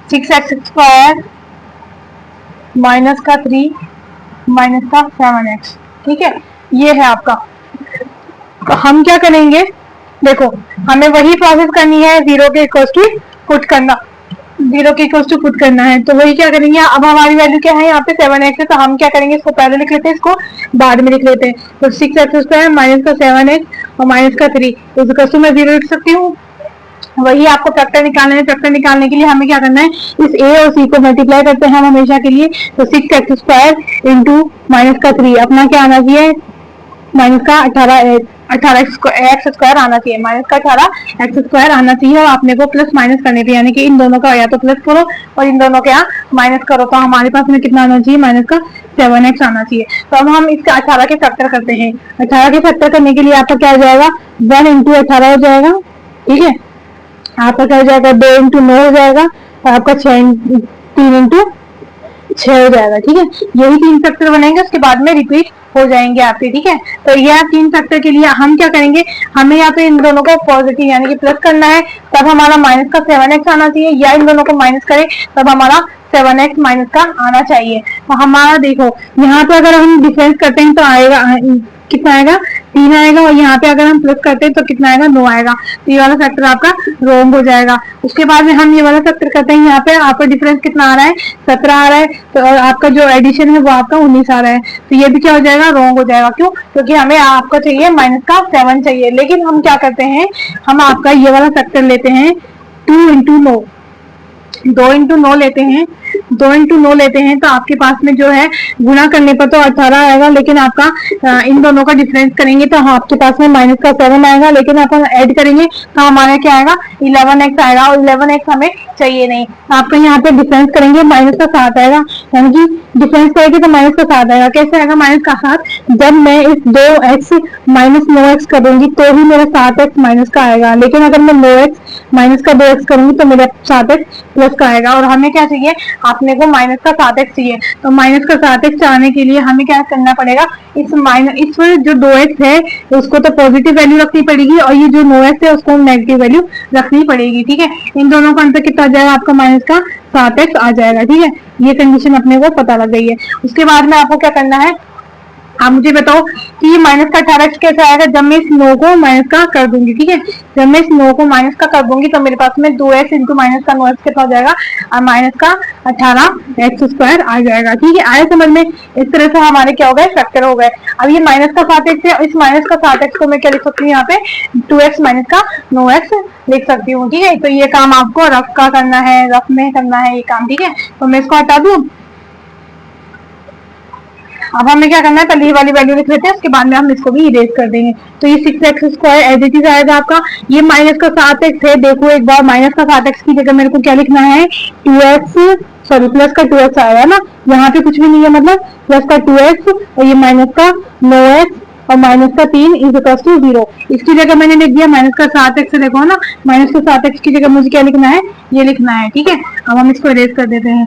6x² माइनस का 3 माइनस का 7x। ठीक है, ये है आपका। तो हम क्या करेंगे, देखो हमें वही प्रोसेस करनी है, 0 के इक्वल टू पुट करना, 0 के इक्वल टू पुट करना है। तो वही क्या करेंगे, अब हमारी वैल्यू क्या है, यहाँ पे 7x है, तो हम क्या करेंगे, इसको पहले लिख लेते हैं, इसको बाद में लिख लेते हैं। तो 6x² माइनस का 7x और माइनस का 3 इक्वल मैं 0 लिख सकती हूँ। वही आपको फैक्टर निकालना है। फैक्टर निकालने के लिए हमें क्या करना है, इस a और c को मल्टीप्लाई करते हैं हम हमेशा के लिए। तो 6x² इंटू माइनस का 3 अपना क्या आना चाहिए, माइनस का 18x² आना चाहिए, माइनस का 18x² आना चाहिए। और आपने को प्लस माइनस करने पे, यानी कि इन दोनों का या तो प्लस करो और इन दोनों का माइनस करो, तो हमारे पास में कितना आना चाहिए, माइनस का 7x आना चाहिए। तो अब हम इसके 18 के फैक्टर करते हैं। 18 के फैक्टर करने के लिए आपका क्या हो जाएगा, 1 इंटू 18 हो जाएगा। ठीक है, आपका क्या हो जाएगा, 2 इंटू 9 हो जाएगा, और आपका 3 इंटू 6 हो जाएगा। ठीक है, यही 3 फैक्टर बनेंगे, उसके बाद में रिपीट हो जाएंगे आपके। ठीक है, तो यह 3 फैक्टर के लिए हम क्या करेंगे, हमें यहाँ पे इन दोनों को पॉजिटिव यानी कि प्लस करना है, तब हमारा माइनस का 7x आना चाहिए, या इन दोनों को माइनस करें तब हमारा 7x माइनस का आना चाहिए। तो हमारा देखो यहाँ पे अगर हम डिफरेंस करते हैं तो आएगा कितना आएगा, 3 आएगा, और यहाँ पे अगर हम प्लस करते हैं तो कितना आएगा, 9 आएगा। तो ये वाला फैक्टर आपका रॉन्ग हो जाएगा। उसके बाद में हम ये वाला फैक्टर करते हैं, यहाँ पे आपका डिफरेंस कितना आ रहा है, 17 आ रहा है, तो आपका जो एडिशन है वो आपका 19 आ रहा है, तो ये भी क्या हो जाएगा, रॉन्ग हो जाएगा। क्यों, क्योंकि हमें आपका चाहिए माइनस का 7 चाहिए, लेकिन हम क्या करते हैं, हम आपका ये वाला फैक्टर लेते हैं 2 इंटू 9, 2 इंटू 9 लेते हैं, 2 इंटू 9 लेते हैं, तो आपके पास में जो है गुणा करने पर तो 18 आएगा, लेकिन आपका इन दोनों का डिफरेंस करेंगे तो आपके पास में माइनस का 7 आएगा, लेकिन अपन ऐड करेंगे तो हमारा क्या आएगा, 11x आएगा, और 11x हमें चाहिए नहीं। आपको यहाँ पे डिफरेंस करेंगे माइनस का 7 आएगा, यानी कि डिफरेंस करेंगे तो माइनस का 7 आएगा। कैसे आएगा माइनस का 7, जब मैं इस 2x माइनस 9x करूंगी तो ही मेरा 7x माइनस का आएगा, लेकिन अगर मैं 9x माइनस का 2x करूंगी तो मेरा 7x प्लस का आएगा। और हमें क्या चाहिए, अपने को माइनस का 7x चाहिए, तो माइनस का 7x आने के लिए हमें क्या करना पड़ेगा, इस जो 2x है उसको तो पॉजिटिव वैल्यू रखनी पड़ेगी, और ये जो 9x है उसको नेगेटिव वैल्यू रखनी पड़ेगी। ठीक है, इन दोनों का अंतर कितना आ जाएगा, आपका माइनस का 7x आ जाएगा। ठीक है, ये कंडीशन अपने को पता लग गई है। उसके बाद में आपको क्या करना है, आप मुझे बताओ कि ये माइनस का 18x कैसे आएगा, जब मैं इस 9 को माइनस का कर दूंगी। ठीक है, जब मैं इस 9 को माइनस का कर दूंगी तो मेरे पास में 2x इंटू माइनस का 9x कितना हो जाएगा, और माइनस का 18x स्क्वायर आ जाएगा। ठीक है, आए समझ में, इस तरह से हमारे क्या हो गए, फैक्टर हो गए। अब ये माइनस का 7x है, इस माइनस का 7x को मैं क्या लिख सकती हूँ, यहाँ पे 2x माइनस का 9x लिख सकती हूँ। ठीक है, तो ये काम आपको रफ का करना है, रफ में करना है ये काम। ठीक है, तो मैं इसको हटा दूं। अब हमें क्या करना है, पहले ये वाली वैल्यू लिख लेते हैं, उसके बाद में हम इसको भी इरेज कर देंगे। तो ये 6x square as it is आएगा आपका, ये माइनस का 7x है, देखो एक बार माइनस का 7x की जगह मेरे को क्या लिखना है, 2x सॉरी प्लस का 2x आया ना, यहाँ पे कुछ भी नहीं है, मतलब प्लस का 2x और ये माइनस का 9x और माइनस का 3 इज इक्वल टू 0। इसकी जगह मैंने लिख दिया माइनस का 7x, देखो ना, माइनस का 7x की जगह मुझे क्या लिखना है, ये लिखना है। ठीक है, अब हम इसको इरेज कर देते हैं।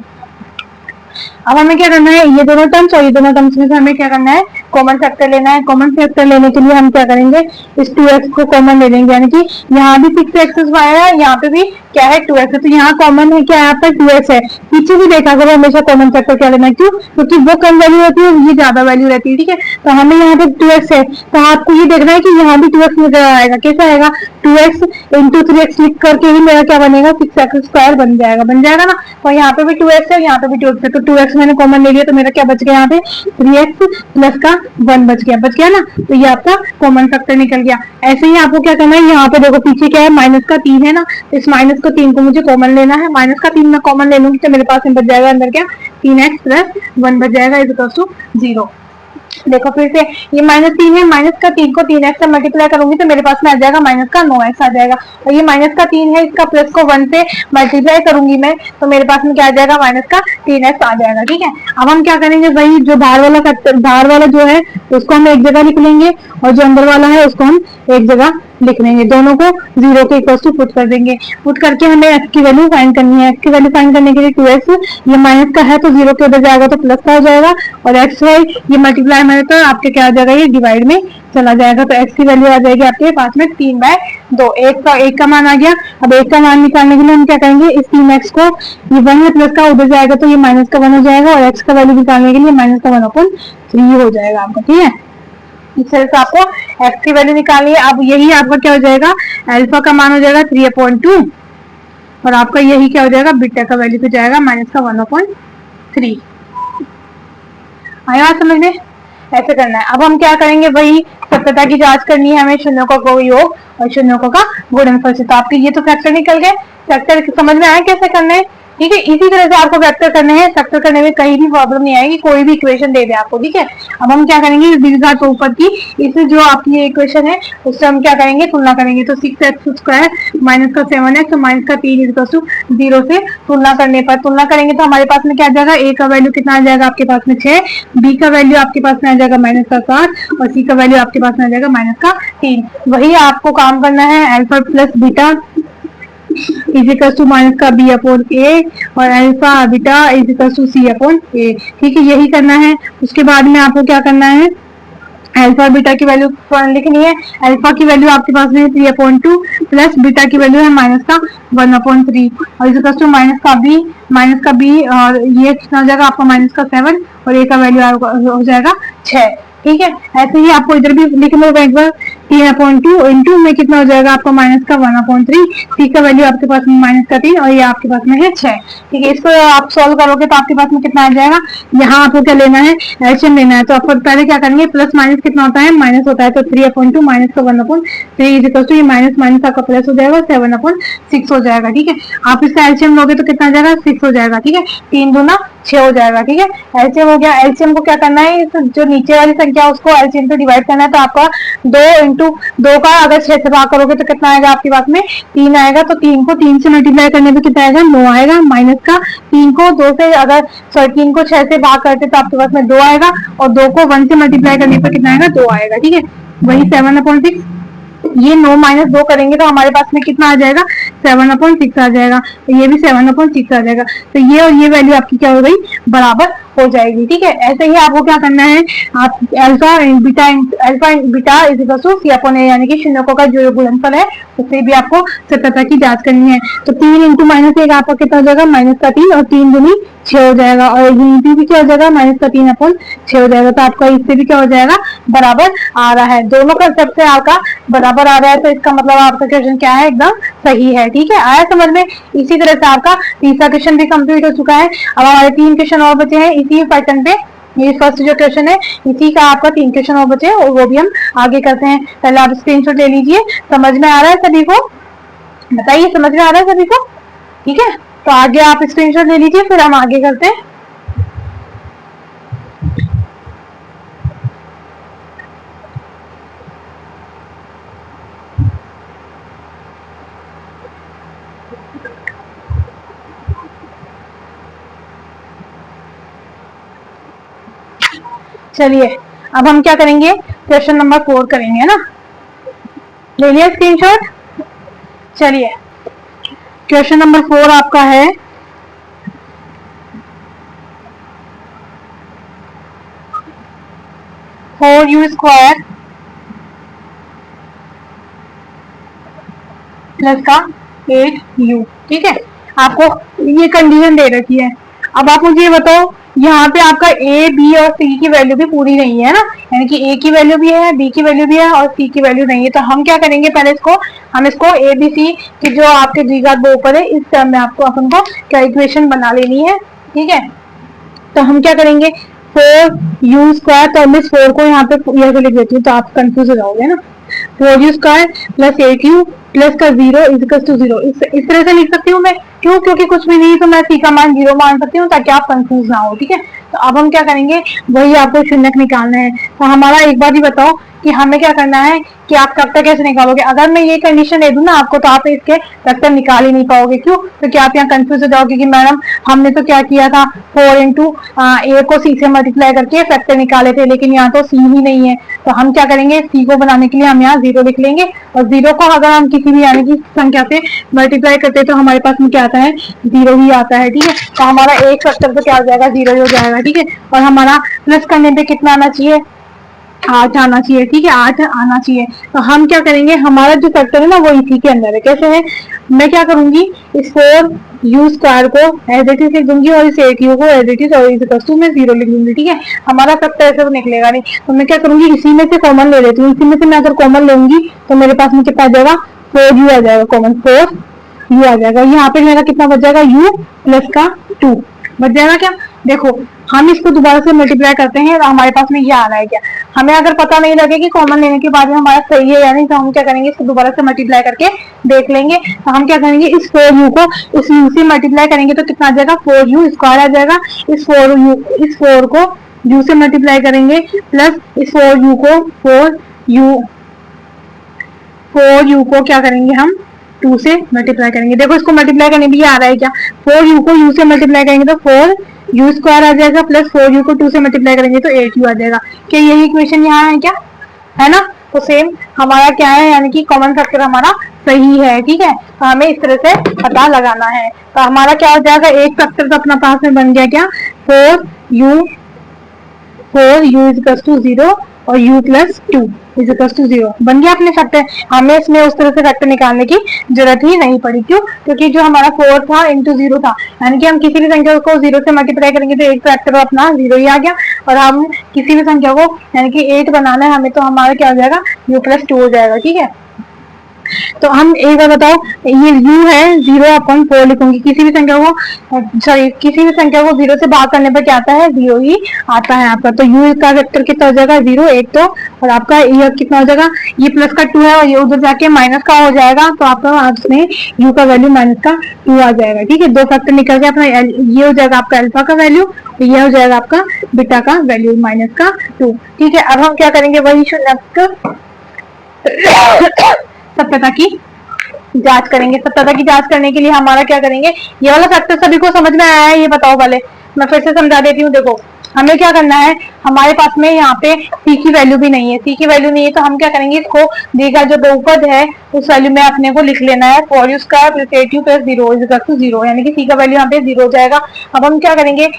अब हमें क्या करना है, ये दोनों टर्म्स और ये दोनों टर्म्स में से हमें क्या करना है, कॉमन फैक्टर लेना है। कॉमन फैक्टर लेने के लिए हम क्या करेंगे, इस 2x को कॉमन ले लेंगे, यानी कि यहाँ भी 6x है, यहाँ पे भी क्या है 2x है, तो यहाँ कॉमन है क्या, यहाँ पर 2x है। पीछे भी देखा करो हमेशा कॉमन फैक्टर क्या लेना है, क्यों, क्योंकि वो कम वैल्यू रहती है, ये ज्यादा वैल्यू रहती है। ठीक है, तो हमें यहाँ पे 2x है, तो आपको ये देखना है कि यहाँ भी 2x नजर आएगा। कैसे आएगा, 2x इंटू 3x लिख करके ही मेरा क्या बनेगा, 6x स्क्वायर बन जाएगा ना। तो यहाँ पे भी 2x है, यहाँ पे भी 2x है, तो 2x मैंने कॉमन ले लिया, तो मेरा क्या बच गया, यहाँ पे 3x प्लस का 1 बच गया ना, तो ये आपका कॉमन फैक्टर निकल गया। ऐसे ही आपको क्या करना है, यहाँ पे देखो पीछे क्या है, माइनस का 3 है ना, इस माइनस का 3 को मुझे कॉमन लेना है, माइनस का 3 मैं कॉमन ले लूंगी तो मेरे पास में बच जाएगा अंदर क्या, 3x प्लस 1 बच जाएगा इज इक्वल टू 0। देखो फिर से, ये -3 है, माइनस का 3 को 3x से मल्टीप्लाई करूंगी तो मेरे पास में आ जाएगा माइनस का 9x आ जाएगा, और ये माइनस का 3 है, इसका प्लस को 1 से मल्टीप्लाई करूंगी मैं तो मेरे पास में क्या आ जाएगा, माइनस का 3x आ जाएगा। ठीक है, अब हम क्या करेंगे, वही जो बाहर वाला फैक्टर, बाहर वाला जो है उसको हम एक जगह लिख लेंगे, और जो अंदर वाला है उसको हम एक जगह लिख लेंगे, दोनों को 0 के इक्वल टू पुट कर देंगे। पुट करके हमें x की वैल्यू फाइंड करनी है। x की वैल्यू फाइंड करने के लिए 2x, ये माइनस का है तो 0 के उधर जाएगा तो प्लस का हो जाएगा, और x है ये मल्टीप्लाई में तो आपके क्या आ जाएगा, ये डिवाइड में चला जाएगा, तो x की वैल्यू आ जाएगी आपके पास में 3/2। एक का मान आ गया। अब एक का मान निकालने के लिए हम क्या करेंगे, इस 3x को, ये 1 है प्लस का उधर जाएगा तो ये माइनस का 1 हो जाएगा, और x का वैल्यू निकालने के लिए माइनस का 1/3 हो जाएगा आपका। ठीक है, इस तरह से आपको x की वैल्यू निकालनी है। अब यही आपका क्या हो जाएगा, अल्फा का मान हो जाएगा 3/2, और आपका यही क्या हो जाएगा, बीटा का वैल्यू हो जाएगा माइनस का 1/3। आया समझ में, ऐसे करना है। अब हम क्या करेंगे, वही सत्यता की जांच करनी है हमें, शून्यों का योग और शून्यों का गुणनफल से। तो आपके ये तो फैक्टर निकल गए, फैक्टर समझ में आया कैसे करना है। ठीक है, इसी तरह से आपको फैक्टर करने हैं, फैक्टर करने में कहीं भी प्रॉब्लम नहीं आएगी, कोई भी इक्वेशन दे दे आपको। ठीक है, अब हम क्या करेंगे, दीर्घघात बहुपद की इस जो आपकी इक्वेशन है उससे हम क्या करेंगे, तुलना करेंगे। तो 6x स्क्वायर माइनस का 7x और माइनस का 3 इक्वल टू 0 से तुलना करने पर, तुलना करेंगे तो हमारे पास में क्या आ जाएगा, a का वैल्यू कितना आ जाएगा आपके पास में 6, b का वैल्यू आपके पास में आ जाएगा माइनस का 7, और c का वैल्यू आपके पास में आ जाएगा माइनस का 3। वही आपको काम करना है, alpha plus beta is equal to minus का बी अपॉन ए और alpha beta is equal to C upon A. ठीक है, यही करना है। उसके बाद में आपको क्या करना है, अल्फा बीटा की वैल्यू लिखनी है। अल्फा की वैल्यू आपके पास में 3/2 प्लस बीटा की वैल्यू है माइनस का 1/3 और इज इक्वल टू माइनस का बी और ये कितना हो जाएगा आपका माइनस का 7 और ए का वैल्यू हो जाएगा 6। ठीक है, ऐसे ही आपको इधर भी लिखना होगा एक बार 3/2 इंटू में कितना हो जाएगा आपका माइनस का 1/3, सी का वैल्यू आपके पास में माइनस का 3 और ये आपके पास में है 6। ठीक है, इसको आप सॉल्व करोगे तो आपके पास में कितना आ जाएगा, यहाँ आपको क्या लेना है, एलसीएम लेना है। तो आपको पहले क्या करेंगे, प्लस माइनस कितना होता है, माइनस होता है, तो 3/2 माइनस का 1/3 इज इक्वल टू ये माइनस माइनस आपका प्लस हो जाएगा 7/6 हो जाएगा। ठीक है, आप इसका एलसीएम लोगे तो कितना आ जाएगा 6 हो जाएगा। ठीक है, 3 दूना 6 हो जाएगा। ठीक है, एलसीएम हो गया। एलसीएम को क्या करना है, जो नीचे वाली संख्या उसको एलसीएम से डिवाइड करना है। तो आपका 2 इंटू 2 का अगर 6 से भाग करोगे तो कितना आएगा आपके पास में 3 आएगा। तो 3 को 3 से मल्टीप्लाई करने पे कितना आएगा 9 आएगा। माइनस का 3 को 2 से अगर 3 को 6 से भाग करते तो आपके पास में 2 आएगा और 2 को 1 से मल्टीप्लाई करने पर कितना आएगा 2 आएगा। ठीक है, वही 7/6। ये 9 माइनस 2 करेंगे तो हमारे पास में कितना आ जाएगा 7/6 आ जाएगा। तो ये भी 7/6 आ जाएगा। तो ये और ये वैल्यू आपकी क्या हो गई, बराबर हो जाएगी। ठीक है, ऐसे ही आपको क्या करना है, आप alpha beta is equal to C upon A यानी कि शून्यकों का जो गुणनफल है उससे भी आपको सत्यता की जांच करनी है। तो 3 इंटू माइनस 1 आपका कितना हो जाएगा माइनस का 3 और 3 दूनी 6 हो जाएगा और यूनिटी भी क्या हो जाएगा माइनस का 3/6 हो जाएगा। तो आपका इससे भी क्या हो जाएगा बराबर आ रहा है। दोनों कंसेप्ट से आपका बराबर आ रहा है तो इसका मतलब आपका क्वेश्चन क्या है, एकदम सही है। ठीक है, आया समझ में। इसी तरह से आपका तीसरा क्वेश्चन भी कंप्लीट हो चुका है। अब हमारे 3 क्वेश्चन और बचे हैं इसी पैटर्न पे। ये फर्स्ट जो क्वेश्चन है इसी का आपका 3 क्वेश्चन और बचे हैं और वो भी हम आगे करते हैं। पहले आप स्क्रीनशॉट ले लीजिए। समझ में आ रहा है सभी को, बताइए समझ में आ रहा है सभी को। ठीक है, तो आगे आप स्क्रीनशॉट ले लीजिए फिर हम आगे करते हैं। चलिए अब हम क्या करेंगे, क्वेश्चन नंबर 4 करेंगे, है ना। ले लिया स्क्रीनशॉट। चलिए क्वेश्चन नंबर 4 आपका है 4u² प्लस का 8u। ठीक है, आपको ये कंडीशन दे रखी है। अब आप मुझे ये बताओ, यहाँ पे आपका ए बी और सी की वैल्यू भी पूरी नहीं है ना, यानी कि ए की वैल्यू भी है, बी की वैल्यू भी है और सी की वैल्यू नहीं है। तो हम क्या करेंगे, पहले हम इसको ए बी सी की जो आपके द्विघात बहुपद है इस टर्म में आपको अपन को कैलकुलेशन बना लेनी है। ठीक है, तो हम क्या करेंगे 4u², तो हम इस 4 को यहाँ पे लिख देती हूँ तो आप कंफ्यूज हो जाओगे ना। 4u² प्लस 8u प्लस का 0 इज इक्वल टू 0। इस तरह से लिख सकती हूँ मैं, क्यों, क्योंकि कुछ भी नहीं तो मैं सी का मान 0 मान सकती हूँ ताकि आप कंफ्यूज ना हो। ठीक है, तो अब हम क्या करेंगे, वही आपको शून्यक निकालना है। तो हमारा एक बार ही बताओ कि हमें क्या करना है कि आप वेक्टर कैसे निकालोगे। अगर मैं ये कंडीशन दे दूं ना आपको तो आप इसके वेक्टर निकाल ही नहीं पाओगे। क्यों, क्योंकि आप यहाँ कंफ्यूज हो जाओगे कि मैडम हमने तो क्या किया था 4 इंटू ए को सी से मल्टीप्लाई करके वेक्टर निकाले थे, लेकिन यहाँ तो सी ही नहीं है। तो हम क्या करेंगे, सी को बनाने के लिए हम यहाँ 0 लिख लेंगे और 0 को अगर हम किसी भी यानी कि संख्या से मल्टीप्लाई करते हैं तो हमारे पास में क्या आता है 0 ही आता है। ठीक है, तो हमारा एक वेक्टर तो क्या हो जाएगा 0 हो जाएगा। ठीक है, और हमारा प्लस करने पे कितना आना चाहिए 8 आना चाहिए। ठीक है, 8 आना चाहिए। तो हम क्या करेंगे, हमारा जो फैक्टर है ना वो इसी के अंदर है। कैसे है, मैं क्या करूंगी, इस 4u² को एज इट इज लिख दूंगी और इस 8u को एज इट इज और इस वस्तु में 0 लिख दूंगी। ठीक है, हमारा फैक्टर ऐसे तो निकलेगा नहीं। तो मैं क्या करूंगी, इसी में से कॉमन ले लेती हूँ। इसी में से मैं अगर कॉमन लूंगी तो मेरे पास में कितना आ जाएगा 4u आ जाएगा, कॉमन 4u आ जाएगा। यहाँ पे मेरा कितना बच जाएगा u प्लस का 2 बच जाएगा। क्या देखो, हम इसको दोबारा से मल्टीप्लाई करते हैं तो हमारे पास में ये आ रहा है। क्या हमें अगर पता नहीं लगे कि कॉमन लेने के बाद में हमारा सही है या नहीं, तो हम क्या करेंगे, इसको दोबारा से मल्टीप्लाई करके देख लेंगे। तो हम क्या करेंगे, इस 4u को इस u से मल्टीप्लाई करेंगे तो कितना आ जाएगा 4u² आ जाएगा। इस 4 को u से मल्टीप्लाई करेंगे प्लस इस 4u को 4u को क्या करेंगे हम 2 से मल्टीप्लाई करेंगे। देखो इसको मल्टीप्लाई करने भी आ रहा है। क्या 4u को u से मल्टीप्लाई करेंगे तो 4u² आ जाएगा प्लस 4u को 2 से मल्टीप्लाई करेंगे तो 8u आ जाएगा। क्या यही इक्वेशन यहाँ है क्या, है ना। तो सेम हमारा क्या है, यानी कि कॉमन फैक्टर हमारा सही है, ठीक है। तो हमें इस तरह से पता लगाना है। तो हमारा क्या हो जाएगा, एक फैक्टर तो अपना पास में बन गया क्या, 4u इज इक्वल टू 0 और u plus 2 is equal to 0 बन गया अपने फैक्टर। हमें इसमें उस तरह से फैक्टर निकालने की जरूरत ही नहीं पड़ी। क्यों? क्योंकि जो हमारा 4 था इंटू 0 था, यानी कि हम किसी भी संख्या को 0 से मल्टीप्लाई करेंगे तो एक फैक्टर अपना 0 ही आ गया। और हम किसी भी संख्या को यानी कि 8 बनाना है हमें, तो हमारा क्या हो जाएगा, u प्लस 2 हो जाएगा, ठीक है। तो हम एक बार बताओ, ये u है 0 अपन 4 लिखूंगी, किसी भी संख्या को सॉरी किसी भी संख्या को 0 से भाग करने पर क्या आता है, 0 ही आता है आपका। तो u का वेक्टर कितना हो जाएगा, 0 एक तो, और आपका ये कितना हो जाएगा, ये प्लस का 2 है और ये उधर जाके माइनस का हो जाएगा, तो आपका इसमें u का वैल्यू माइनस का 2 आ जाएगा, ठीक है। दो फैक्टर निकल के अपना ये हो जाएगा आपका अल्फा का वैल्यू, तो ये हो जाएगा आपका बीटा का वैल्यू माइनस का 2, ठीक है। अब हम क्या करेंगे, वही सत्यता की जांच करेंगे। सत्यता की जांच करने के लिए हमारा क्या करेंगे, ये वाला फैक्टर सभी को समझ में आया है, ये बताओ पहले, मैं फिर से समझा देती हूँ। देखो हमें क्या करना है, हमारे पास में यहाँ पे c की वैल्यू भी नहीं है, c की वैल्यू नहीं है, तो हम क्या करेंगे, इसको देगा जो बहुपद है उस वैल्यू में अपने को लिख लेना है, 4u square plus 8u plus 0 is equal to 0, यानी कि c का वैल्यू यहाँ पे 0 हो जाएगा। अब हम क्या करेंगे,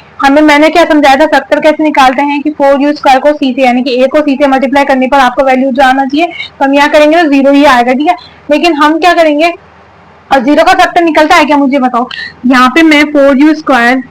मैंने क्या समझाया था, फैक्टर कैसे निकालते हैं कि 4u स्क्वायर को c से यानी कि a को c से मल्टीप्लाई करने पर आपका वैल्यू जो आना चाहिए, तो हम यहाँ करेंगे तो 0 ही आएगा, ठीक है। लेकिन हम क्या करेंगे, और 0 का फैक्टर निकलता है क्या, मुझे बताओ। यहाँ पे मैं 4u स्क्वायर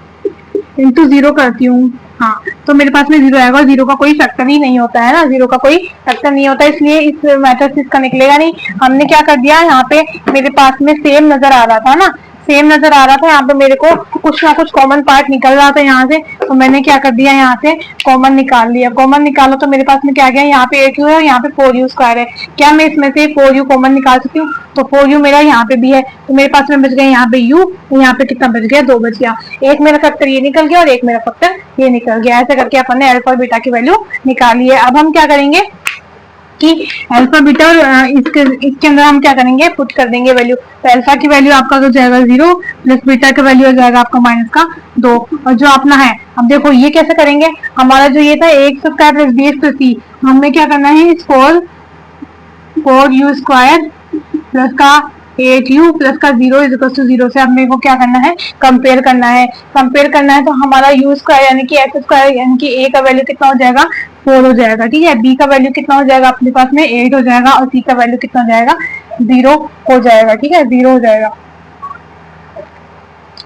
इंटू 0 करती हूँ, हाँ, तो मेरे पास में 0 आएगा, और 0 का कोई फैक्टर ही नहीं होता है ना, 0 का कोई फैक्टर नहीं होता, इसलिए इस मेथड से इसका निकलेगा नहीं। हमने क्या कर दिया, यहाँ पे मेरे पास में सेम नजर आ रहा था ना, सेम नजर आ रहा था, यहाँ पे मेरे को कुछ ना कुछ कॉमन पार्ट निकल रहा था यहाँ से, तो मैंने क्या कर दिया, यहाँ से कॉमन निकाल लिया। कॉमन निकालो तो मेरे पास में क्या गया, यहाँ पे 8u है और यहाँ पे 4u स्क्वायर है। क्या मैं इसमें से 4u कॉमन निकाल सकती हूँ, तो 4u मेरा यहाँ पे भी है, तो मेरे पास में बच गया यहाँ पे u, तो यहाँ पे कितना बच गया, 2 बच गया। एक मेरा फैक्टर ये निकल गया और एक मेरा फैक्टर ये निकल गया। ऐसे करके अपन ने अल्फा और बीटा की वैल्यू निकाली है। अब हम क्या करेंगे कि अल्फा बीटा और इसके अंदर हम क्या करेंगे, पुट कर देंगे वैल्यू। तो अल्फा की वैल्यू आपका हो जाएगा 0 प्लस बीटा का वैल्यू हो जाएगा आपका माइनस का 2, और जो अपना है, अब देखो ये कैसे करेंगे, हमारा जो ये था एक स्क्वायर प्लस बी प्लस सी, हमें क्या करना है, इस 4u स्क्वायर प्लस का 8u प्लस का 0 इज इक्वल टू 0 से अपने को क्या करना है, कंपेयर करना है। कंपेयर करना है तो हमारा u स्क्वायर यानी कि x स्क्वायर यानी कि a का वैल्यू कितना हो जाएगा, 4 हो जाएगा, ठीक है। b का वैल्यू कितना हो जाएगा अपने पास में 8 हो जाएगा, और c का वैल्यू कितना हो जाएगा, 0 हो जाएगा, ठीक है, 0 हो जाएगा,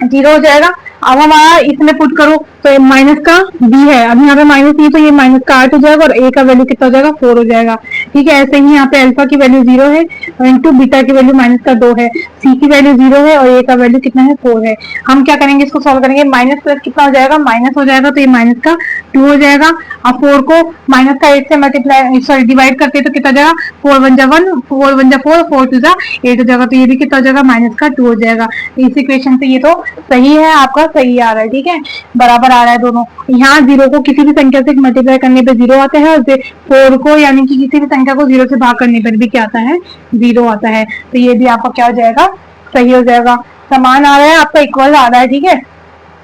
0 हो जाएगा। अब हमारा इसमें पुट करो तो माइनस का b है, अब यहाँ पे माइनस नहीं, तो ये माइनस का 8 हो जाएगा, और a का वैल्यू कितना हो जाएगा, 4 हो जाएगा, ठीक है। ऐसे ही यहाँ पे अल्फा की वैल्यू 0 है और इंटू बीटा की वैल्यू माइनस का 2 है, c की वैल्यू 0 है और a का वैल्यू कितना है, 4 है। हम क्या करेंगे, इसको सॉल्व करेंगे, माइनस प्लस कितना हो जाएगा, माइनस हो जाएगा, तो ये माइनस का 2 हो जाएगा। अब 4 को माइनस का 8 से मल्टीप्लाई सॉरी डिवाइड करते तो कितना जाएगा, 4 1 जा 1, 4 1 जा 4, 4 2 जा 8 हो जाएगा, तो ये भी कितना हो जाएगा, माइनस का 2 हो जाएगा। इस इक्वेशन से ये तो सही है, आपका सही आ रहा है, ठीक है, बराबर आ रहा है दोनों। यहाँ 0 को किसी भी संख्या से मल्टीप्लाई करने पे 0 आता है, और 4 को यानी कि किसी भी संख्या को 0 से भाग करने पर भी क्या आता है, 0 आता है। तो ये भी आपका क्या हो जाएगा, सही हो जाएगा, समान आ रहा है, आपका इक्वल आ रहा है, ठीक है।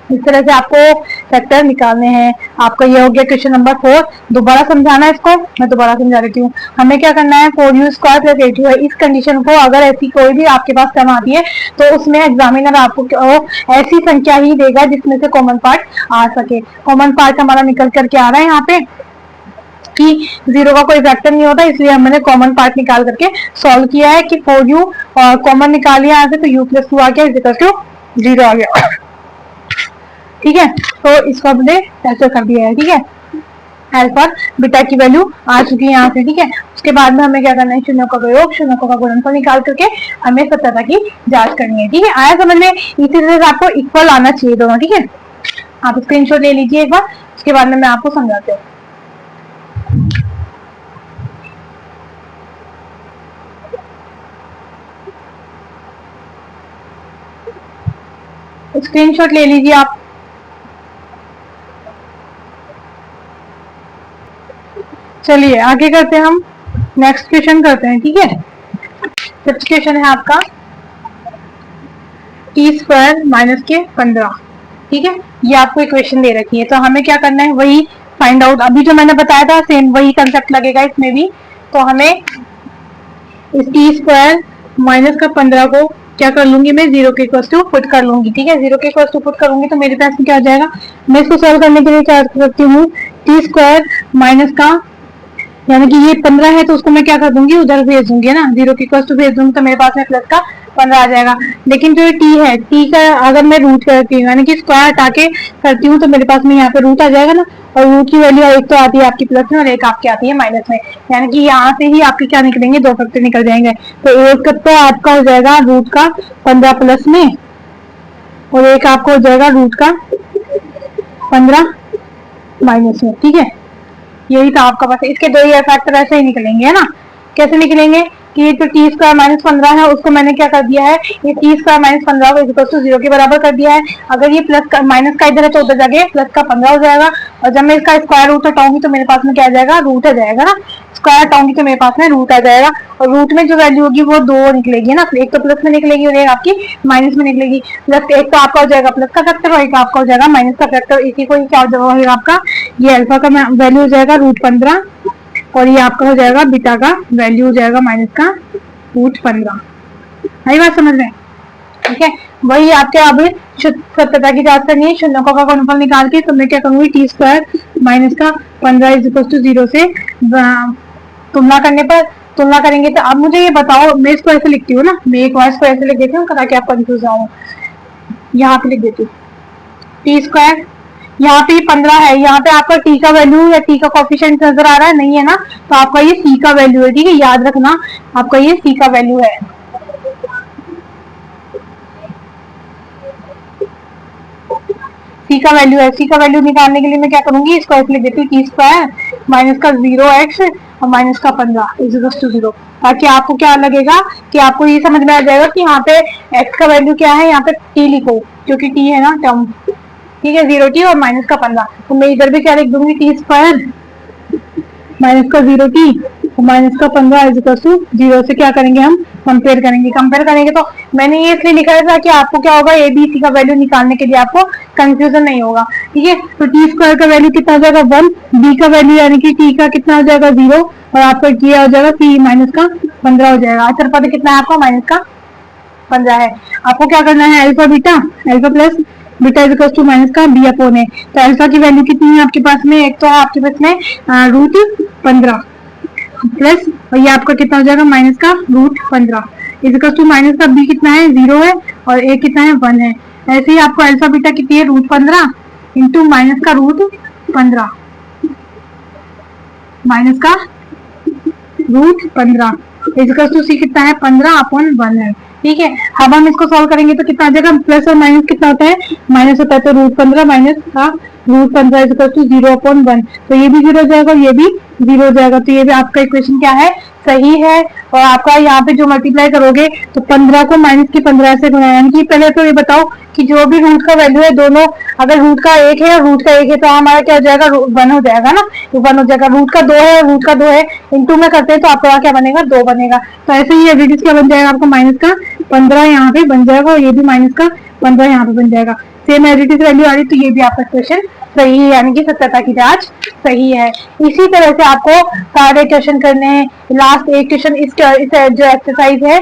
इस तरह से आपको फैक्टर निकालने हैं। आपका ये हो गया क्वेश्चन नंबर 4। दोबारा समझाना है इसको, मैं दोबारा समझा देती हूँ। हमें क्या करना है, 4u स्क्वायर प्लस 8u है, इस कंडीशन को अगर ऐसी कोई भी आपके पास टर्म आती है तो उसमें एग्जामिनर आपको ऐसी संख्या ही देगा जिसमें से कॉमन पार्ट आ सके। कॉमन पार्ट हमारा निकल करके आ रहा है यहाँ पे कि 0 का कोई फैक्टर नहीं होता, इसलिए हमने कॉमन पार्ट निकाल करके सॉल्व किया है कि 4u कॉमन निकाल लिया यहाँ से, तो u प्लस 2 आ गया, इज इक्वल टू 0 आ गया, ठीक है। तो इसको हमने ऐसे कर दिया है, ठीक है। अल्फा बीटा की वैल्यू आ चुकी है यहाँ से, ठीक है। उसके बाद में हमें क्या करना है, शून्यों का प्रयोग, शून्यों का गुणनफल निकाल करके हमें सत्यता की जांच करनी है, ठीक है। आया समझ में, इसी तरह से आपको इक्वल आना चाहिए दोनों, ठीक है। आप स्क्रीनशॉट ले लीजिए एक बार, उसके बाद में मैं आपको समझाती हूँ। स्क्रीनशॉट ले लीजिए आप। चलिए आगे करते हैं, हम नेक्स्ट क्वेश्चन करते हैं, ठीक है। नेक्स्ट क्वेश्चन है आपका टी स्क्वायर माइनस के 15, ठीक है। ये आपको इक्वेशन दे रखी है, तो हमें क्या करना है, वही फाइंड आउट, अभी जो मैंने बताया था सेम वही कंसेप्ट लगेगा इसमें भी। तो हमें इस टी स्क्वायर माइनस का 15 को क्या कर लूंगी मैं, 0 के इक्वल टू पुट कर लूंगी। ठीक है, 0 के इक्वल टू पुट करूंगी तो मेरे पास में क्या आ जाएगा, मैं इसको सॉल्व करने के लिए क्या कर सकती हूँ, टी स्क्वायर माइनस का, यानी कि ये 15 है तो उसको मैं क्या कर दूंगी, उधर भेज दूंगी, है ना, 0 के इक्वल टू भेज दूंगी तो मेरे पास में प्लस का 15 आ जाएगा। लेकिन जो टी है, टी का अगर मैं रूट करती हूँ, यानी कि स्क्वायर हटा के करती हूँ, तो मेरे पास में यहाँ पे रूट आ जाएगा ना, और रूट की वैल्यू एक तो आती है आपकी प्लस में और एक आपकी आती है माइनस में, यानी कि यहाँ से ही आपके क्या निकलेंगे, 2 फैक्टर निकल जाएंगे। तो एक तो आपका हो जाएगा रूट का 15 प्लस में, और एक आपको हो जाएगा रूट का 15 माइनस में। ठीक है, यही था आपका बस, इसके दो ही फैक्टर ऐसे ही निकलेंगे, है ना। कैसे निकलेंगे कि ये जो टी स्क्वायर माइनस 15 है उसको मैंने क्या कर दिया है, ये टी स्क्वायर माइनस 15 को इक्वल टू 0 के बराबर कर दिया है। अगर ये प्लस का माइनस का इधर है तो उधर जाके प्लस का 15 हो जाएगा, और जब मैं इसका स्क्वायर रूट हटाऊंगी तो मेरे पास में क्या आ जाएगा, रूट आ जाएगा ना, स्क्वायर हटाऊंगी तो मेरे पास में रूट आ जाएगा, और रूट में जो वैल्यू होगी वो 2 निकलेगी ना, एक तो प्लस में निकलेगी और एक आपकी माइनस में निकलेगी। प्लस एक तो आपका हो जाएगा प्लस का फैक्टर और एक आपका हो जाएगा माइनस का फैक्टर, इसी को क्या हो जाएगा आपका, ये अल्फा का वैल्यू हो जाएगा रूट 15, और ये आपका हो जाएगा बीटा का वैल्यू हो जाएगा माइनस का रूट 15। आई बात समझ में, ठीक है। वही आपके अब सत्यता की जांच करनी है, शून्यों का गुणनफल निकाल के तो मैं क्या करूंगी, टी स्क्वायर माइनस का 15 इज इक्वल टू 0 से तुलना करने पर, तुलना करेंगे तो अब मुझे ये बताओ, मैं इसको ऐसे लिखती हूँ ना, मैं एक बार इसको ऐसे लिख देती हूँ ताकि आप कंफ्यूज ना हो, यहाँ पे लिख देती हूँ टी स्क्वायर, यहाँ पे 15 है, यहाँ पे आपका टी का वैल्यू या टी का कॉफिशिएंट नजर आ रहा है, नहीं है ना, तो आपका ये सी का वैल्यू है। ठीक है, याद रखना आपका ये सी का वैल्यू है। सी का वैल्यू है, सी का वैल्यू निकालने के लिए मैं क्या करूंगी, इसको ऐसे लिख देती हूँ, टी स्क्वायर माइनस का 0x और माइनस का 15 इज इक्वल टू 0, ताकि आपको क्या लगेगा कि आपको ये समझ में आ जाएगा कि यहाँ पे x का वैल्यू क्या है, यहाँ पे t लिखो क्योंकि t है ना टर्म। ठीक है, 0t और माइनस का 15, तो मैं इधर भी क्या लिख दूंगी, टी स्क्वायर माइनस का 0t और माइनस का 15 इज इक्वल टू 0 से क्या करेंगे हम, कंपेयर करेंगे, कंपेयर करेंगे तो मैंने ये इसलिए लिखा था कि आपको क्या होगा, ए बी सी का वैल्यू निकालने के लिए आपको कंफ्यूजन नहीं होगा। ठीक है, तो टी स्क्वायर का वैल्यू कितना हो जाएगा 1, बी का वैल्यू यानी कि टी का कितना हो जाएगा 0, और आपका किया हो जाएगा सी माइनस का 15 हो जाएगा। अच्छा पता कितना है आपका, माइनस का 15 है। आपको क्या करना है, alpha beta, alpha plus beta is equal to minus का बी अपॉन है, तो अल्फा की वैल्यू कितनी है आपके पास में, एक तो आपके पास में रूट 15 प्लस, और ये आपका कितना हो जाएगा, माइनस का root 15 is equal to minus का बी कितना है 0 है, और ए कितना है 1 है। ऐसे ही आपको अल्फा बीटा कितनी है, रूट 15 इंटू माइनस का रूट 15, माइनस का रूट 15 इजकल टू सी कितना है, 15 अपॉन 1 है। ठीक है, अब हम इसको सॉल्व करेंगे तो कितना आ जाएगा, प्लस और माइनस कितना होता है, माइनस होता है, तो रूट 15 माइनस का रूट 15 इजकल टू 0 अपॉन 1, तो ये भी 0 हो जाएगा और ये भी 0 हो जाएगा, तो ये भी आपका इक्वेशन क्या है, सही है। और आपका यहाँ पे जो मल्टीप्लाई करोगे तो 15 को माइनस की 15 से गुणा, यानी कि पहले तो ये बताओ कि जो भी रूट का वैल्यू है दोनों, अगर रूट का एक है और रूट का एक है तो हमारा क्या हो जाएगा, 1 हो जाएगा ना, तो 1 हो जाएगा। रूट का 2 है, रूट का 2 है, इंटू में करते हैं तो आपका क्या बनेगा, 2 बनेगा। तो ऐसे ही एवरेज क्या बन जाएगा आपको, माइनस का 15 यहाँ पे बन जाएगा और ये भी माइनस का 15 यहाँ पे बन जाएगा। सेम एवरेज वैल्यू आ रही, तो ये भी आपका क्वेश्चन सही है, यानी कि सत्यता की जांच सही है। इसी तरह से आपको सारे क्वेश्चन करने हैं। लास्ट एक क्वेश्चन इस जो एक्सरसाइज है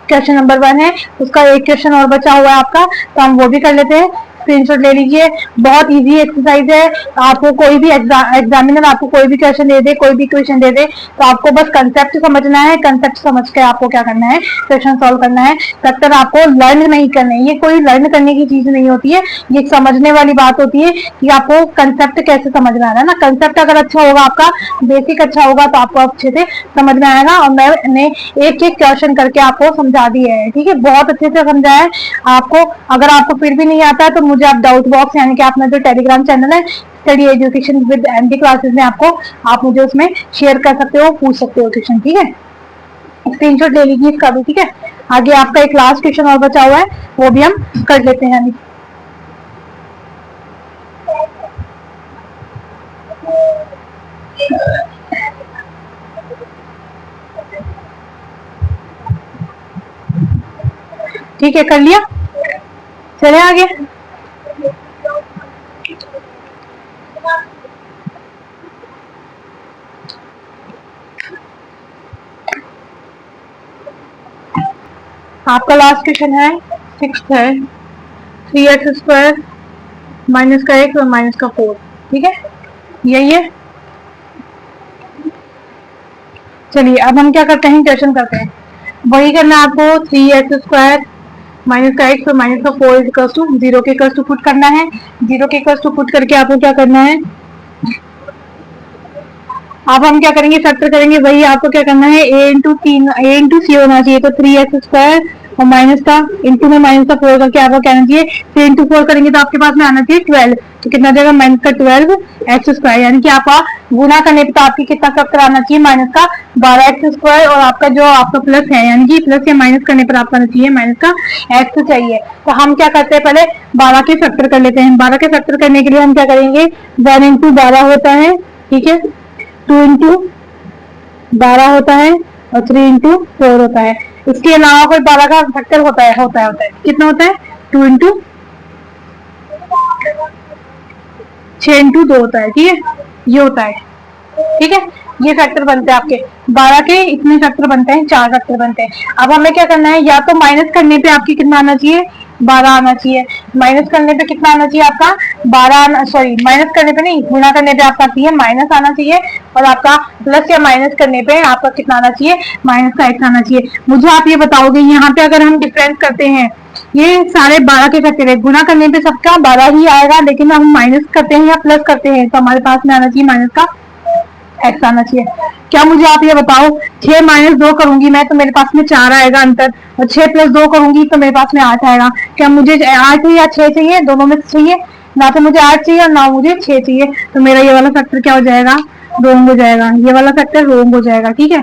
क्वेश्चन नंबर 1 है, उसका एक क्वेश्चन और बचा हुआ है आपका, तो हम वो भी कर लेते हैं। स्क्रीनशॉट ले लीजिए, बहुत इजी एक्सरसाइज है। आपको कोई भी एग्जामिनर आपको कोई भी क्वेश्चन दे दे, कोई भी क्वेश्चन दे दे, तो आपको बस कंसेप्ट समझना है, कंसेप्ट समझ के आपको क्या करना है, क्वेश्चन सॉल्व करना है। तब तक आपको लर्न नहीं करना है, ये कोई लर्न करने की चीज नहीं होती है, ये समझने वाली बात होती है कि आपको कंसेप्ट कैसे समझ में आ रहा है ना। कंसेप्ट अगर अच्छा होगा, आपका बेसिक अच्छा होगा, तो आपको अच्छे से समझ में आएगा। और मैंने एक एक क्वेश्चन करके आपको समझा दिया है, ठीक है, बहुत अच्छे से समझाया है आपको। अगर आपको फिर भी नहीं आता है तो मुझे आप डाउट बॉक्स, यानी कि अपना जो टेलीग्राम चैनल है study education with MD classes में, आप मुझे उसमें शेयर कर सकते हो, पूछ सकते हो क्वेश्चन। ठीक है, स्क्रीनशॉट ले लीजिए इसका भी। ठीक है, आगे आपका एक लास्ट क्वेश्चन और बचा हुआ है, वो भी हम कर लेते हैं। ठीक है, कर लिया, चले आगे। आपका लास्ट क्वेश्चन है, 6th है, 3x² माइनस का x और माइनस का 4, ठीक है, यही है। चलिए अब हम क्या करते हैं, क्वेश्चन करते हैं। वही करना है आपको, 3x² माइनस का x और माइनस का 4 इक्वल्स टू 0 के इक्वल्स टू पुट करना है। 0 के इक्वल्स टू पुट करके आपको क्या करना है, अब हम क्या करेंगे, फैक्टर करेंगे। वही आपको क्या करना है, a इंटू सी होना चाहिए, तो 3x² और माइनस का इंटू में माइनस का 4 करके आपको क्या आना चाहिए, 3 इंटू 4 करेंगे तो आपके पास में आना चाहिए 12, तो कितना जाएगा, माइनस का 12x², यानी कि आपका गुना करने पे तो आपकी कितना फैक्टर आना चाहिए, माइनस का 12x², और आपका जो आपका प्लस है, यानी कि प्लस या माइनस करने पर आपका आना चाहिए माइनस का x चाहिए। तो हम क्या करते हैं, पहले 12 के फैक्टर कर लेते हैं। 12 के फैक्टर करने के लिए हम क्या करेंगे, 1 इंटू 12 होता है, ठीक है, 2 इंटू 12 होता है और 3 इंटू 4 होता है। इसके अलावा कोई 12 का फैक्टर होता है, कितना होता है, 2 इंटू 6 इंटू 2 होता है, ठीक है, ये होता है, ठीक है, ये फैक्टर बनते हैं आपके 12 के, इतने फैक्टर बनते हैं, 4 फैक्टर बनते हैं। अब हमें क्या करना है, या तो माइनस करने पे आपकी कितना आना चाहिए, 12 आना चाहिए। माइनस करने पे कितना आना चाहिए आपका, 12, सॉरी माइनस करने पे नहीं, गुणा करने पे आपका चाहिए माइनस आना चाहिए, और आपका प्लस या माइनस करने पे आपका कितना आना चाहिए, माइनस का x आना चाहिए। मुझे आप ये बताओगे, यहाँ पे अगर हम डिफरेंस करते हैं, ये सारे 12 के फैक्टर है, गुणा करने पे सबका 12 ही आएगा, लेकिन हम माइनस करते हैं या प्लस करते हैं तो हमारे पास में आना चाहिए माइनस का x आना चाहिए। क्या मुझे आप ये बताओ, 6 माइनस 2 करूंगी मैं तो मेरे पास में 4 आएगा अंतर, और 6 प्लस 2 करूंगी तो मेरे पास में 8 आएगा। क्या मुझे 8 या 6 चाहिए, दोनों में से चाहिए, ना तो मुझे 8 चाहिए और ना मुझे 6 चाहिए, तो मेरा ये वाला फैक्टर क्या हो जाएगा, रोंग हो जाएगा, ये वाला फैक्टर रोंग हो जाएगा, ठीक है।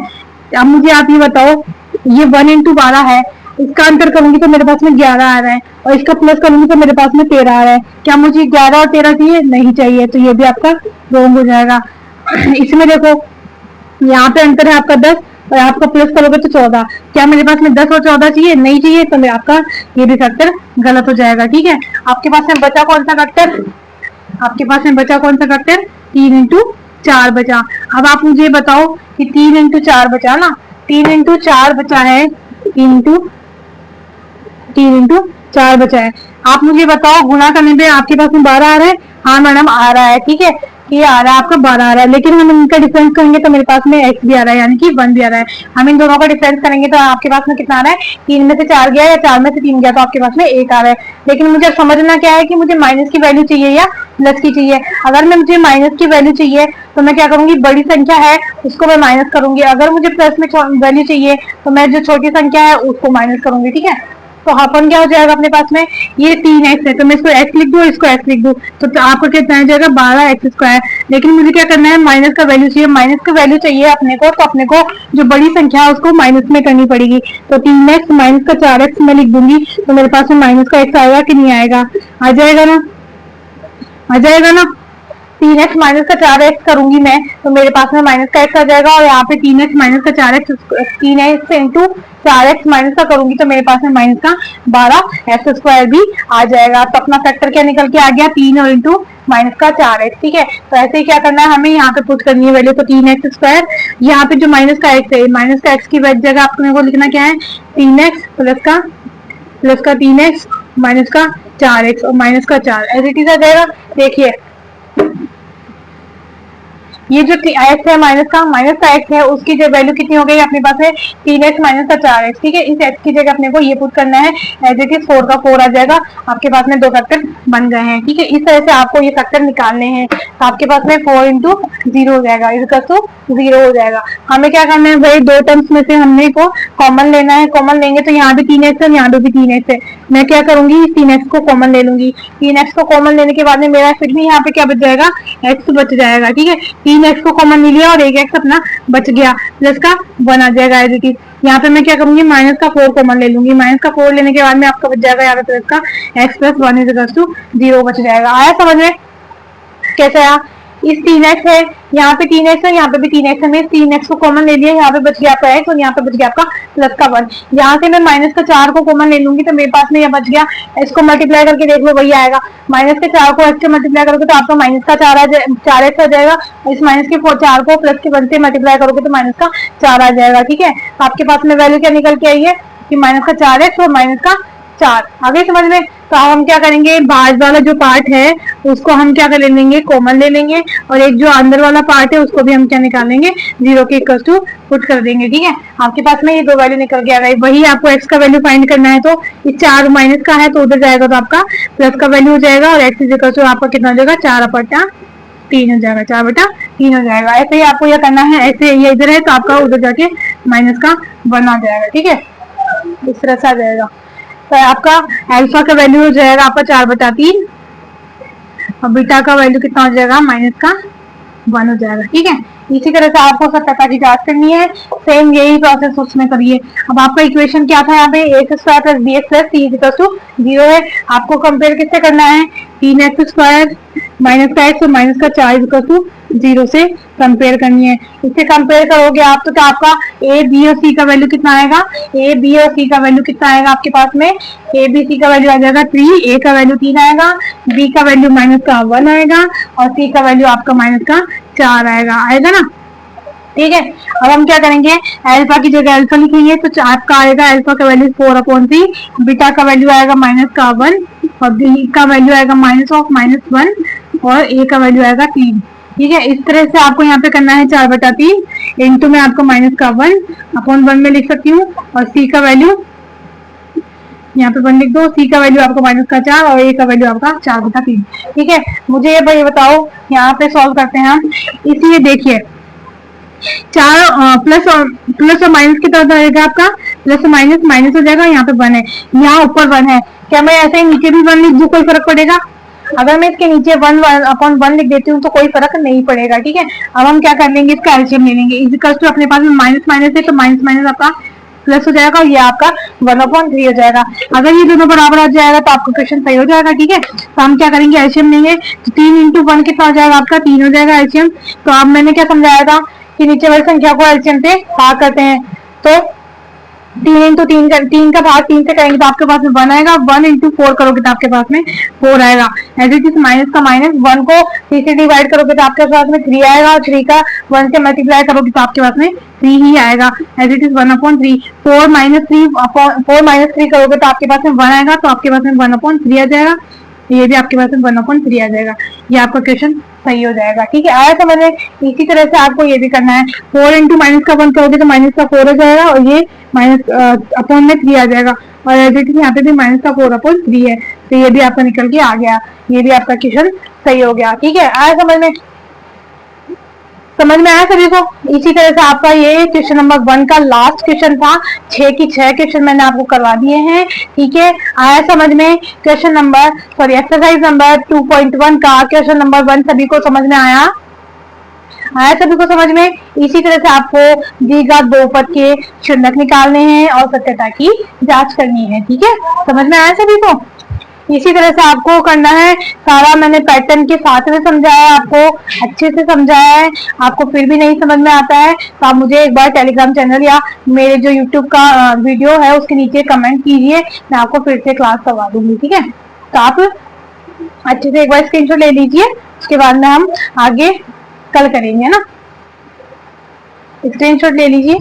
अब मुझे आप ये बताओ, ये 1 इंटू 12 है, इसका अंतर करूंगी तो मेरे पास में 11 आ रहा है, और इसका प्लस करूंगी तो मेरे पास में 13 आ रहा है। क्या मुझे 11 और 13 चाहिए, नहीं चाहिए, तो ये भी आपका रोंग हो जाएगा। इसमें देखो, यहाँ पे अंतर है आपका 10, और आपका प्लस करोगे तो 14, क्या मेरे पास में 10 और 14 चाहिए, नहीं चाहिए, तो मेरा आपका ये भी फैक्टर गलत हो जाएगा, ठीक है। आपके पास में बचा कौन सा फैक्टर, आपके पास में बचा कौन सा फैक्टर, 3 इंटू 4 बचा। अब आप मुझे बताओ कि 3 इंटू 4 बचा ना, 3 इंटू 4 बचा है, 3 इंटू 4 बचा है। आप मुझे बताओ, गुणा करने पे आपके पास में 12 आ रहा है, हाँ मैडम आ रहा है, ठीक है, ये आ रहा है आपका 12 आ रहा है, लेकिन हम इनका डिफरेंस करेंगे तो मेरे पास में x भी आ रहा है, यानी कि 1 भी आ रहा है। हम इन दोनों का डिफरेंस करेंगे तो आपके पास में कितना आ रहा है, 3 में से 4 गया या 4 में से 3 गया, तो आपके पास में 1 आ रहा है। लेकिन मुझे समझना क्या है कि मुझे माइनस की वैल्यू चाहिए या प्लस की चाहिए। अगर मैं मुझे माइनस की वैल्यू चाहिए तो मैं क्या करूंगी, बड़ी संख्या है उसको मैं माइनस करूंगी, अगर मुझे प्लस में वैल्यू चाहिए तो मैं जो छोटी संख्या है उसको माइनस करूंगी, ठीक है। तो अपन क्या हो जाएगा अपने पास में, ये 3x है तो मैं इसको x लिख दूं, इसको x लिख दूं, तो आपको कितना आ जाएगा, 12x²। लेकिन मुझे क्या करना है, माइनस का वैल्यू चाहिए, माइनस का वैल्यू चाहिए अपने को, तो अपने को जो बड़ी संख्या है उसको माइनस में करनी पड़ेगी। तो 3x माइनस का 4x मैं लिख दूंगी, तो मेरे पास में माइनस का x आएगा कि नहीं आएगा, आ जाएगा ना, आ जाएगा ना। 3x माइनस का 4x करूंगी मैं तो मेरे पास में माइनस का x आ जाएगा, और यहाँ पे 3x माइनस का 4x, 3x into 4x minus का करूंगी तो मेरे पास में माइनस का 12x² भी आ जाएगा। तो अपना फैक्टर क्या निकल के आ गया, 3 और इंटू माइनस का 4x, ठीक है। तो ऐसे ही क्या करना है, हमें यहाँ पे पुट करनी है वैल्यू, तो 3x², यहाँ पे जो माइनस का x है, माइनस का x की जगह आपको लिखना क्या है, 3x प्लस का 3x माइनस का 4x और माइनस का 4, एज इट इज आ जाएगा। देखिए ये जो x है, माइनस का x है, उसकी जो वैल्यू कितनी हो गई अपने पास है, 3x माइनस का 4x, ठीक है। इस x की जगह अपने को ये पुट करना है, एज इट इज 4 का 4 आ जाएगा, आपके पास में 2 फैक्टर बन गए हैं, ठीक है। इस तरह से आपको ये फैक्टर निकालने हैं, तो आपके पास में 4 इंटू 0 हो जाएगा, इक्वल टू 0 हो जाएगा। हमें क्या करना है भाई, दो टर्म्स में से हमने को कॉमन लेना है, कॉमन लेंगे तो यहाँ भी 3x है, यहाँ पे भी 3x है, मैं क्या करूंगी, 3x को कॉमन ले लूंगी। 3x को कॉमन लेने के बाद में मेरा फिर भी यहाँ पे क्या बच जाएगा, x बच जाएगा, ठीक है। 3x को कॉमन ले लिया और एक x अपना बच गया, प्लस का 1 आ जाएगा, एज इट इज। यहाँ पे मैं क्या करूंगी, माइनस का 4 कॉमन ले लूंगी, माइनस का 4 लेने के बाद में आपका बच जाएगा यहाँ पे प्लस का x plus 1 is equal to 0 बच जाएगा। आया समझ में, कैसे आया, इस 3x है, यहाँ पे 3x है, यहाँ पे भी 3x है, मैं 3x को कॉमन ले लिया, यहाँ पे बच गया आपका x और यहाँ पे बच गया आपका प्लस का 1। यहाँ से मैं माइनस का 4 को कॉमन ले लूंगी तो मेरे पास में यह बच गया, इसको मल्टीप्लाई करके देख लो वही आएगा, माइनस के 4 को x से मल्टीप्लाई करोगे तो आपका माइनस का 4x आ जाएगा, इस माइनस के 4 को प्लस के 1 से मल्टीप्लाई करोगे तो माइनस का 4 आ जाएगा, ठीक है। आपके पास में वैल्यू क्या निकल के आई है, कि माइनस का 4x और माइनस का 4 आगे समझ में। तो अब हम क्या करेंगे, बाहर वाला जो पार्ट है उसको हम क्या कर लेंगे, कॉमन ले लेंगे, और एक जो अंदर वाला पार्ट है उसको भी हम क्या निकाल लेंगे, 0 के इक्वल टू पुट कर देंगे। ठीक है, आपके पास में ये दो वैल्यू निकल के आ गई। वही आपको x का वैल्यू फाइंड करना है, तो ये 4 माइनस का है तो उधर जाएगा तो आपका प्लस का वैल्यू हो जाएगा, और x इज इक्वल टू आपका कितना हो जाएगा, 4/3 हो जाएगा, 4/3 हो जाएगा। ऐसे ही आपको यह करना है, ऐसे ये इधर है तो आपका उधर जाके माइनस का 1 आ जाएगा। ठीक है, इस तरह से आ जाएगा। तो आपका अल्फा का वैल्यू हो जाएगा आपका 4/3, और बीटा का वैल्यू कितना हो जाएगा, माइनस का 1 हो जाएगा। ठीक है, इसी तरह से आपको सत्यता की जांच करनी है, सेम यही प्रोसेस उसमें करिए। अब आपका इक्वेशन क्या था, यहाँ पे a² plus bx plus c equal to 0 है। आपको कंपेयर किससे करना है, 3x² माइनस का x और माइनस का 4 इक्वल टू 0 से कंपेयर करनी है। इससे कंपेयर करोगे आप तो क्या आपका a, b और c का वैल्यू कितना आएगा, a, b और c का वैल्यू कितना आएगा आपके पास में, a, b, c का वैल्यू आ जाएगा 3, a का वैल्यू 3 आएगा, b का वैल्यू माइनस का 1 आएगा, और c का वैल्यू आपका माइनस का 4 आएगा ना। ठीक है, अब हम क्या करेंगे, अल्फा की जगह अल्फा लिखेंगे, तो आपका आएगा अल्फा का वैल्यू 4/3, बीटा का वैल्यू आएगा माइनस का 1, और बी का वैल्यू आएगा -1, और ए का वैल्यू आएगा 3। ठीक है, इस तरह से आपको यहाँ पे करना है 4/3 इंटू में आपको माइनस का 1/1 में लिख सकती हूँ, और सी का वैल्यू यहाँ पे 1 लिख दो, सी का वैल्यू आपको माइनस का 4 और ए का वैल्यू आपका 4/3। ठीक है, मुझे ये भाई बताओ, यहाँ पे सॉल्व करते हैं हम। इसीलिए देखिए 4 प्लस और माइनस की तरफ रहेगा आपका, प्लस माइनस हो जाएगा, यहाँ पे 1 है, यहाँ ऊपर 1 है, क्या मैं ऐसे ही नीचे भी 1 लिख दूं, कोई फर्क पड़ेगा? अगर मैं इसके नीचे 1/1 लिख देती हूँ तो कोई फर्क नहीं पड़ेगा। ठीक है, अब हम क्या कर लेंगे, इसका एलसीएम ले लेंगे। इक्वल टू अपने पास में माइनस है तो माइनस आपका प्लस हो जाएगा, और ये आपका 1/3 हो जाएगा। अगर ये दोनों बराबर आ जाएगा तो आपका क्वेश्चन सही हो जाएगा। ठीक है, तो हम क्या करेंगे, एलसीएम लेंगे, तो 3 इंटू 1 कितना हो जाएगा आपका, 3 हो जाएगा एलसीएम। तो अब मैंने क्या समझाया था कि नीचे वाली संख्या को एलसीएम से भाग करते हैं, तो 3 इंटू 3 का भाग 3 से करेंगे तो आपके पास में 1 आएगा, 1 इंटू 4 करोगे तो आपके पास में 4 आएगा। एज इट इज माइनस का माइनस, 1 को 3 से डिवाइड करोगे तो आपके पास में 3 आएगा, और 3 का 1 से मल्टीप्लाई करोगे तो आपके पास में 3 ही आएगा। एज इट इज 1/3, 4 माइनस 3 करोगे तो आपके पास में 1 आएगा, तो आपके पास में 1/3 आ जाएगा, ये भी आपके पास में 1/3 आ जाएगा। ये आपका क्वेश्चन सही हो जाएगा। ठीक है, आया समझ में। इसी तरह से आपको ये भी करना है, 4 इंटू माइनस का 1 करोगे तो माइनस का 4 हो जाएगा, और ये माइनस अपॉन में 3 आ जाएगा, और एज इट इज यहाँ पे भी माइनस का 4/3 है, तो ये भी आपका निकल के आ गया, ये भी आपका क्वेश्चन सही हो गया। ठीक है, आया समझ में, समझ में आया सभी को। इसी तरह से आपका ये क्वेश्चन नंबर 1 का लास्ट क्वेश्चन था। 6 की 6 क्वेश्चन मैंने आपको करवा दिए हैं। ठीक है, आया समझ में। क्वेश्चन नंबर एक्सरसाइज नंबर 2.1 का क्वेश्चन नंबर 1 सभी को समझ में आया सभी को समझ में। इसी तरह से आपको द्विघात बहुपद के शून्यक निकालने हैं और सत्यता की जांच करनी है। ठीक है, समझ में आया सभी को। इसी तरह से आपको करना है, सारा मैंने पैटर्न के साथ में समझाया है, आपको अच्छे से समझाया है। आपको फिर भी नहीं समझ में आता है तो आप मुझे एक बार टेलीग्राम चैनल या मेरे जो यूट्यूब का वीडियो है उसके नीचे कमेंट कीजिए, मैं आपको फिर से क्लास करवा दूंगी। ठीक है, तो आप अच्छे से एक बार स्क्रीनशॉट ले लीजिए, उसके बाद में हम आगे कल करेंगे ना। स्क्रीनशॉट ले लीजिए।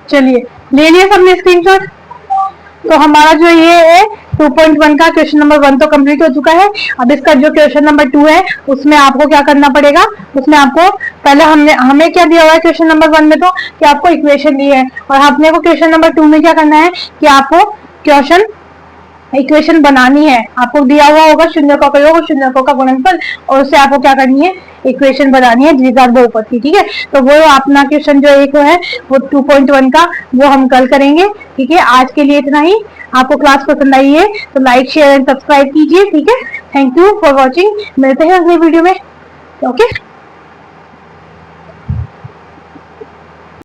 चलिए, ले लिया सबने स्क्रीनशॉट। तो हमारा जो ये है 2.1 का क्वेश्चन नंबर 1 तो कंप्लीट हो चुका है। अब इसका जो क्वेश्चन नंबर 2 है उसमें आपको क्या करना पड़ेगा, उसमें आपको पहले हमें क्या दिया हुआ है क्वेश्चन नंबर 1 में, तो कि आपको इक्वेशन दी है, और अपने को क्वेश्चन नंबर 2 में क्या करना है कि आपको इक्वेशन बनानी है। आपको दिया हुआ होगा शून्यकों का योग और शून्यकों का गुणनफल, और उससे आपको क्या करनी है, इक्वेशन बनानी है द्विघात बहुपद की। ठीक है, तो वो अपना क्वेश्चन जो एक है वो 2.1 का वो हम कल करेंगे। ठीक है, आज के लिए इतना ही। आपको क्लास पसंद आई है तो लाइक शेयर एंड सब्सक्राइब कीजिए। ठीक है, थैंक यू फॉर वॉचिंग। मिलते हैं अगले वीडियो में। ओके।